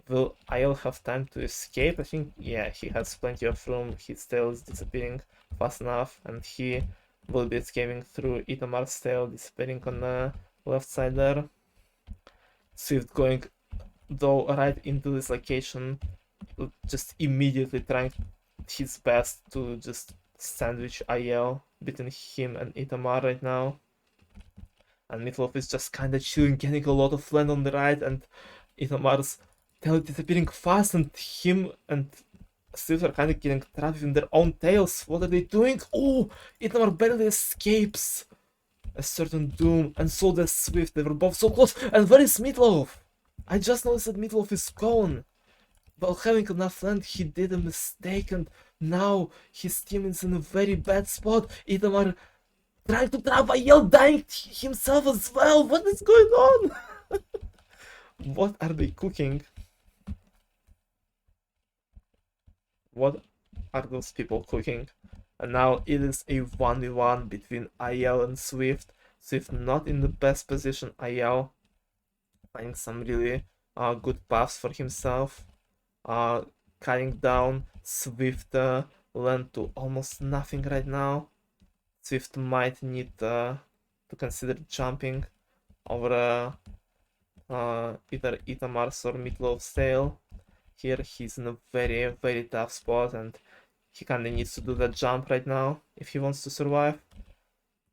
Will Ayel have time to escape? I think, yeah, he has plenty of room. His tail is disappearing fast enough, and he will be escaping through Itamar's tail, disappearing on the left side there. Swift going though right into this location, just immediately trying his best to just sandwich IL between him and Itamar right now. And Meatloaf is just kinda chilling, getting a lot of land on the right, and Itamar's tail disappearing fast, and him and Swift are kinda getting trapped in their own tails. What are they doing? Oh, Itamar barely escapes a certain doom, and so does Swift. They were both so close. And where is Meatloaf? I just noticed that Meatloaf is gone. While having enough land, he did a mistake, and now his team is in a very bad spot. Itamar trying to trap Ayel, dying himself as well. What is going on? What are they cooking? What are those people cooking? And now it is a 1v1 between Ayel and Swift. Swift not in the best position. Ayel finding some really good paths for himself. Cutting down Swift land to almost nothing right now. Swift might need to consider jumping over either Itamar's or Meatloaf's tail. Here he's in a very, very tough spot, and he kinda needs to do that jump right now if he wants to survive.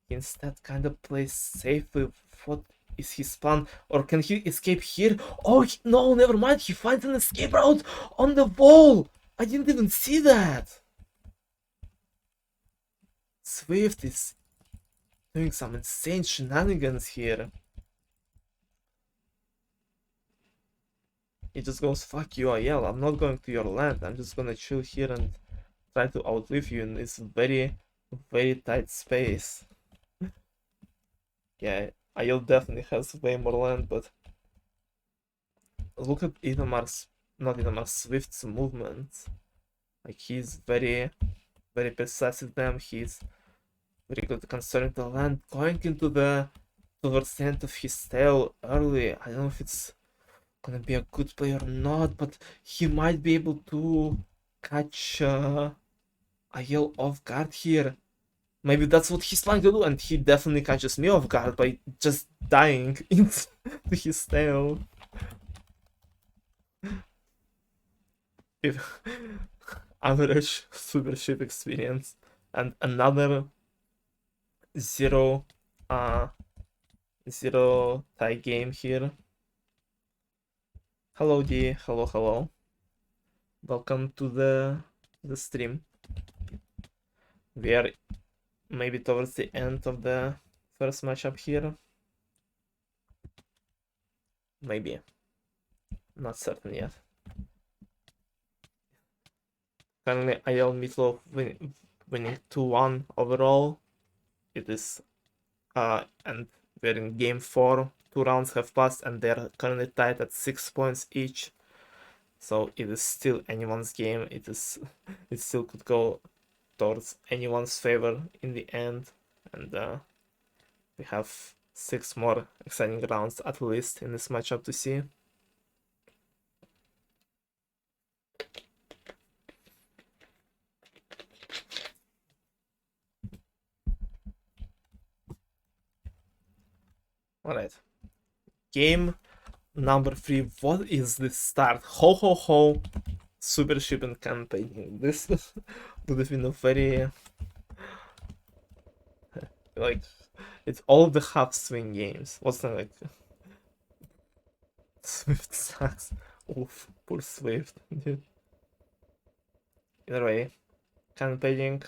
He instead kinda plays safely. What is his plan? Or can he escape here? Oh, no, never mind. He finds an escape route on the wall. I didn't even see that. Swift is doing some insane shenanigans here. He just goes, fuck you, IL. I'm not going to your land. I'm just gonna chill here and try to outlive you in this very, very tight space. Yeah, IL definitely has way more land, but look at Swift's movement. Like, he's very, very precise with them. He's very good at conserving the land, going into towards the end of his tail early. I don't know if it's gonna be a good play or not, but he might be able to catch Ayel off guard here. Maybe that's what he's planning to do, and he definitely catches me off guard by just dying into his tail. If average super ship experience, and another zero tie game here. Hello D, hello. Welcome to the stream. We are maybe towards the end of the first matchup here. Maybe. Not certain yet. Currently IL Meatloaf winning 2-1 overall. It is and we're in game 4. 2 rounds have passed and they're currently tied at 6 points each. So it is still anyone's game. It still could go towards anyone's favor in the end. And we have 6 more exciting rounds at least in this matchup to see. Alright. Game number 3. What is this start? Ho ho ho. Super shipping campaign. This would have been a very like it's all the half swing games. What's that like? Swift sucks. Oof, poor Swift, dude. Either way, campaigning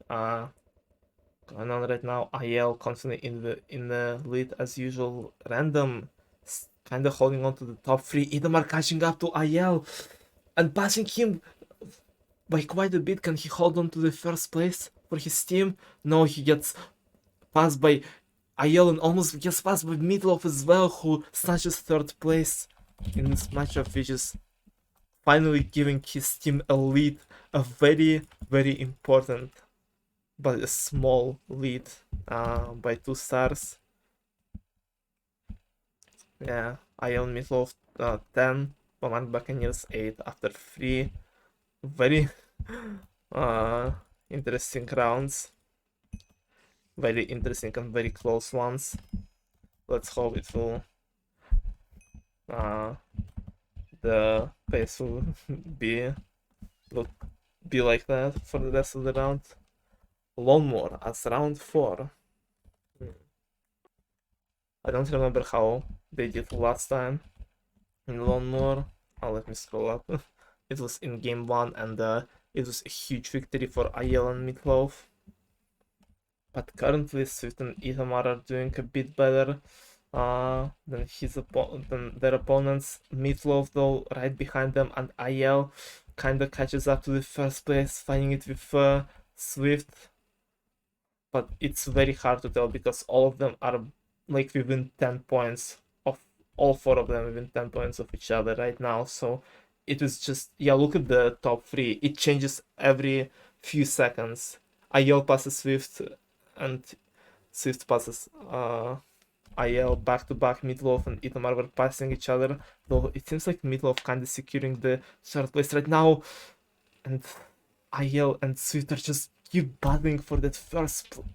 going on right now. IL constantly in the lead as usual. Random kind of holding on to the top 3. Idamar catching up to IL and passing him by quite a bit. Can he hold on to the first place for his team? No, he gets passed by IL and almost gets passed by Meatloaf as well, who snatches 3rd place in this matchup, which is finally giving his team a lead, a very, very important but a small lead by 2 stars. Yeah, IL Meatloaf 10, Bombardment Buccaneers 8 after 3 very interesting rounds. very interesting and very close ones. Let's hope it will the pace will be will be like that for the rest of the round. Lawnmower as round 4. I don't remember how they did last time in Lawnmower. Oh, let me scroll up. It was in game 1 and it was a huge victory for IL and Meatloaf. But currently Swift and Itamar are doing a bit better than their opponents. Meatloaf though right behind them, and IL kinda catches up to the first place, finding it with Swift. But it's very hard to tell because all of them are like within 10 points of all 4 of them within 10 points of each other right now. So it is just, yeah, look at the top 3. It changes every few seconds. IL passes Swift and Swift passes IL back to back. Meatloaf and Itamar were passing each other, though it seems like Meatloaf kind of securing the 3rd place right now, and IL and Swift are just keep battling for that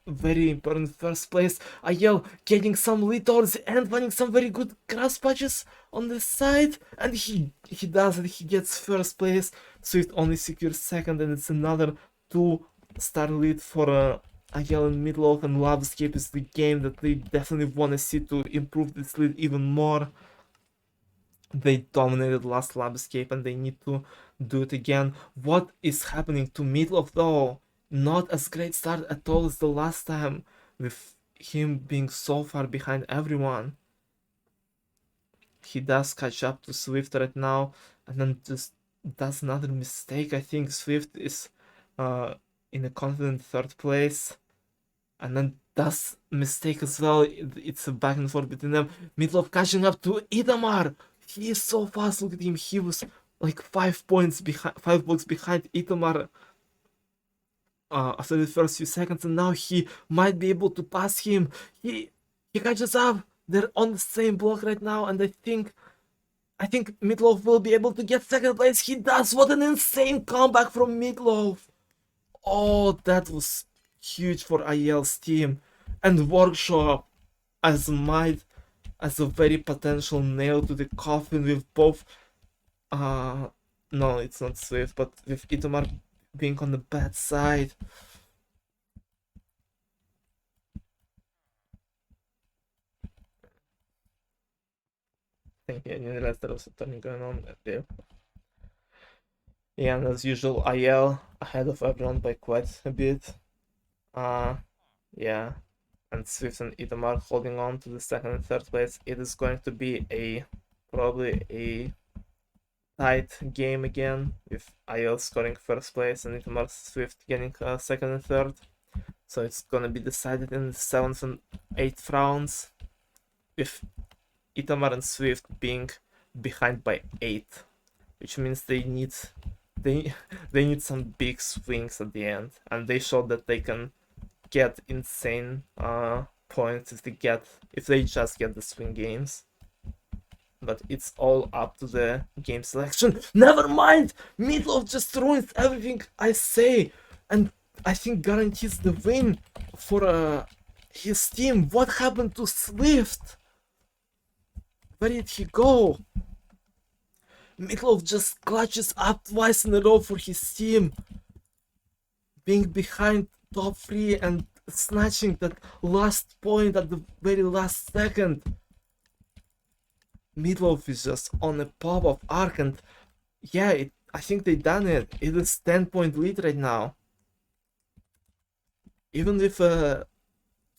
very important first place. IL getting some lead towards the end, finding some very good grass patches on the side, and he does it. He gets first place. Swift only secures 2nd, and it's another 2-star lead for IL and Meatloaf, and Love Escape is the game that they definitely want to see to improve this lead even more. They dominated last Lab Escape and they need to do it again. What is happening to Meatloaf though? Not as great start at all as the last time, with him being so far behind everyone. He does catch up to Swift right now and then just does another mistake. I think Swift is in a confident 3rd place and then does mistake as well. It's a back and forth between them. Meatloaf catching up to Itamar. He is so fast. Look at him. He was like 5 points behind, 5 blocks behind Itamar after the first few seconds, and now he might be able to pass him. He catches up. They're on the same block right now, and I think Meatloaf will be able to get 2nd place. He does. What an insane comeback from Meatloaf. Oh, that was huge for IL's team. And Workshop as a very potential nail to the coffin with both no, it's not Swift, but with Itamar being on the bad side. I think I didn't realize there was a turning going on there. Yeah, and as usual, IL ahead of everyone by quite a bit. Yeah, and Swift and Itamar holding on to the 2nd and 3rd place. It is going to be probably a tight game again, with IL scoring 1st place and Itamar Swift getting 2nd and 3rd. So it's gonna be decided in the 7th and 8th rounds, with Itamar and Swift being behind by 8, which means they need some big swings at the end, and they showed that they can get insane points if they just get the swing games. But it's all up to the game selection. Never mind! Meatloaf just ruins everything I say, and I think guarantees the win for his team. What happened to Swift? Where did he go? Meatloaf just clutches up twice in a row for his team, being behind top 3 and snatching that last point at the very last second. Meatloaf is just on a pop of arc, and yeah, I think they done it. It is 10-point lead right now. Even with a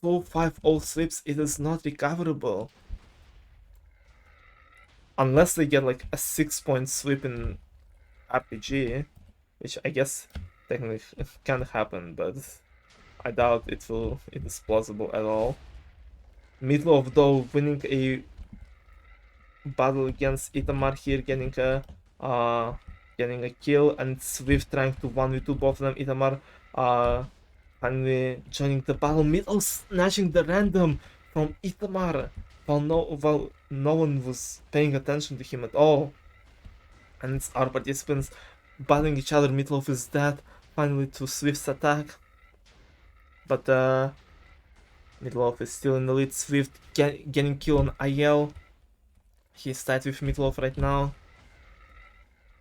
2-5-0 slips, it is not recoverable. Unless they get like a 6-point sweep in RPG, which I guess technically can happen, but I doubt it is plausible at all. Meatloaf though winning a battle against Itamar here, getting a kill, and Swift trying to 1v2 both of them. Itamar finally joining the battle. Meatloaf snatching the random from Itamar while no one was paying attention to him at all. And it's our participants battling each other. Meatloaf is dead finally to Swift's attack. But Meatloaf is still in the lead. Swift getting kill on IL. He's tied with Meatloaf right now.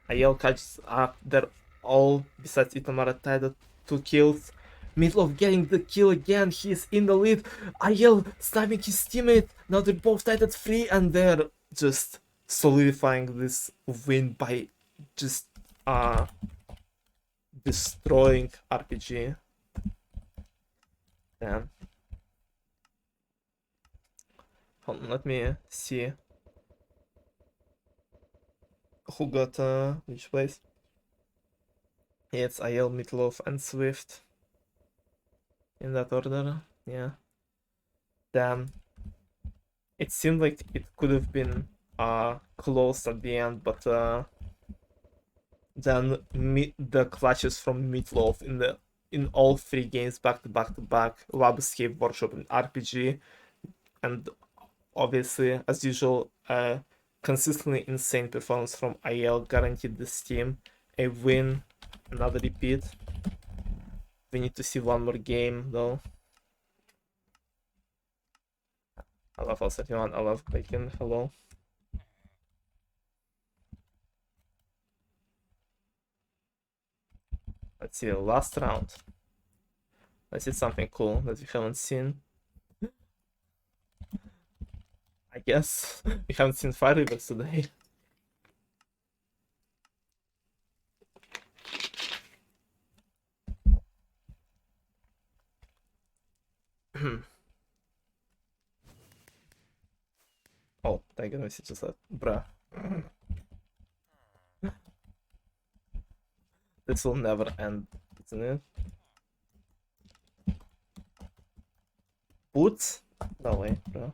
IL catches up. They're all, besides Itamara, tied at 2 kills. Meatloaf getting the kill again. He's in the lead. IL sniping his teammate. Now they're both tied at 3 and they're just solidifying this win by just destroying RPG. Damn. Hold on, let me see who got which place. Yeah, it's IL, Meatloaf, and Swift. In that order, yeah. Damn. It seemed like it could have been close at the end, but then the clutches from Meatloaf in all 3 games back to back to back, Lab Escape, Workshop, and RPG, and obviously, as usual, consistently insane performance from IL guaranteed this team a win, another repeat. We need to see one more game though. I love L71, I love Bacon, hello. Let's see the last round. Let's see something cool that we haven't seen. I guess we haven't seen Fire Rivers today. Oh, Tiger message just said, bruh. This will never end, isn't it? Boots? No way, bro.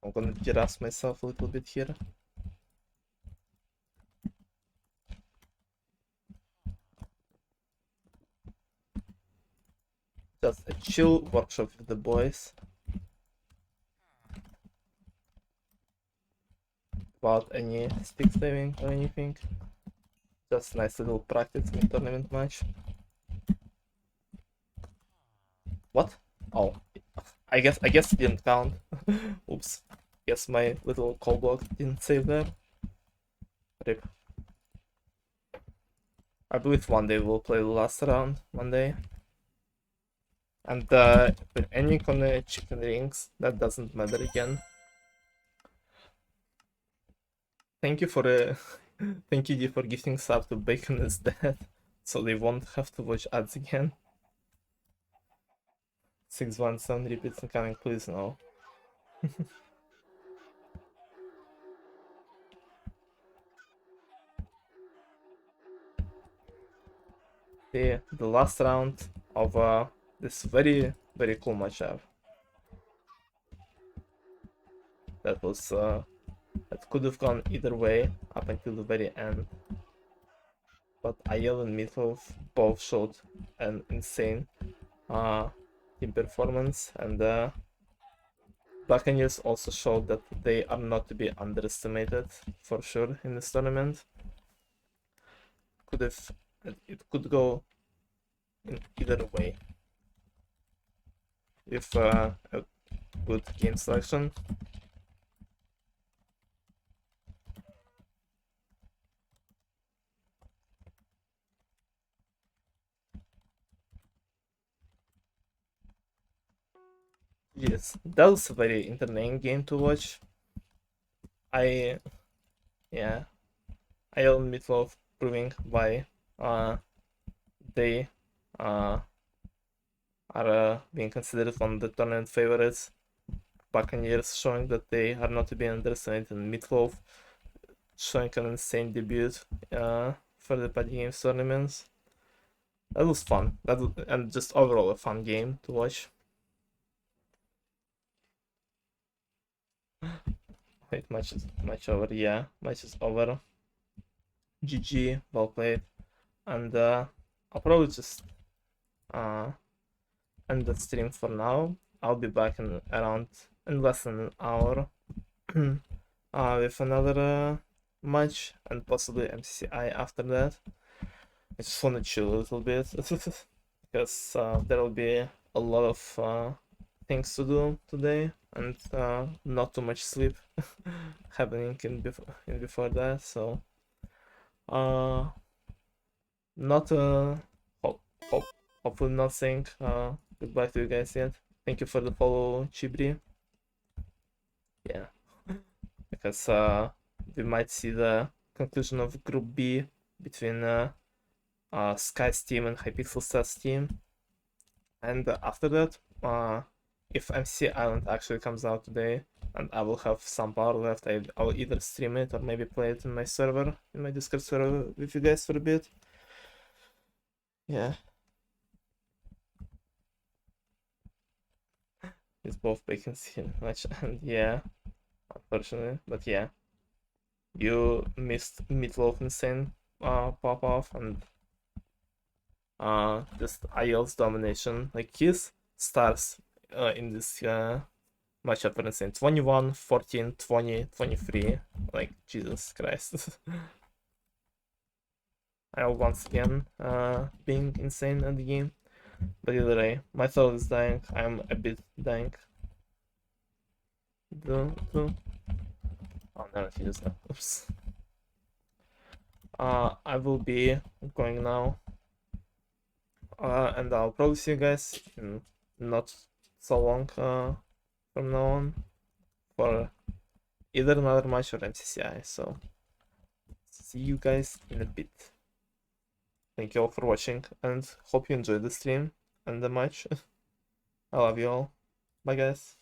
I'm gonna giraff myself a little bit here. Just a chill workshop with the boys. Without any stick saving or anything. Just nice little practice in tournament match. What? Oh, I guess it didn't count. Oops. Guess my little call block didn't save there. Rip. I believe one day we'll play the last round. One day. And with any on the chicken rings, that doesn't matter again. Thank you for thank you for gifting sub to Bacon is Dead, so they won't have to watch ads again. 617 repeats incoming, please no. The last round of this very cool matchup. That was that could have gone either way up until the very end. But IL and Meatloaf both showed an insane team performance, and Buccaneers also showed that they are not to be underestimated for sure in this tournament. It could go in either way if a good game selection. Yes, that was a very entertaining game to watch. Yeah, I own Meatloaf proving why they are being considered one of the tournament favorites. Buccaneers showing that they are not to be underestimated, and Meatloaf showing an insane debut for the Party Games tournaments. That was fun. And just overall a fun game to watch. Wait, match over. Yeah, match is over. GG, well played. And I'll probably just end the stream for now. I'll be back in less than an hour with another match and possibly MCI after that. I just want to chill a little bit because there will be a lot of things to do today and not too much sleep happening in before that. So uh, not hope, hope hopefully not saying goodbye to you guys yet. Thank you for the follow, Chibri. Yeah, because we might see the conclusion of Group B between Sky's team and Hypixel Stats team. And after that, if MC Island actually comes out today and I will have some power left, I'll either stream it or maybe play it in my server, in my Discord server with you guys for a bit. Yeah. It's both vacancy much and yeah, unfortunately, but yeah. You missed Meatloaf Insane pop off and just IELTS domination. Like his stars in this matchup were insane. 21, 14, 20, 23. Like Jesus Christ. I'll once again being insane at the game. But either way, my throat is dying. I'm a bit dying. Oh no, he doesn't. Oops. I will be going now. And I'll probably see you guys in not so long from now on for either another match or MCCI. So see you guys in a bit. Thank you all for watching and hope you enjoyed the stream and the match. I love you all. Bye guys.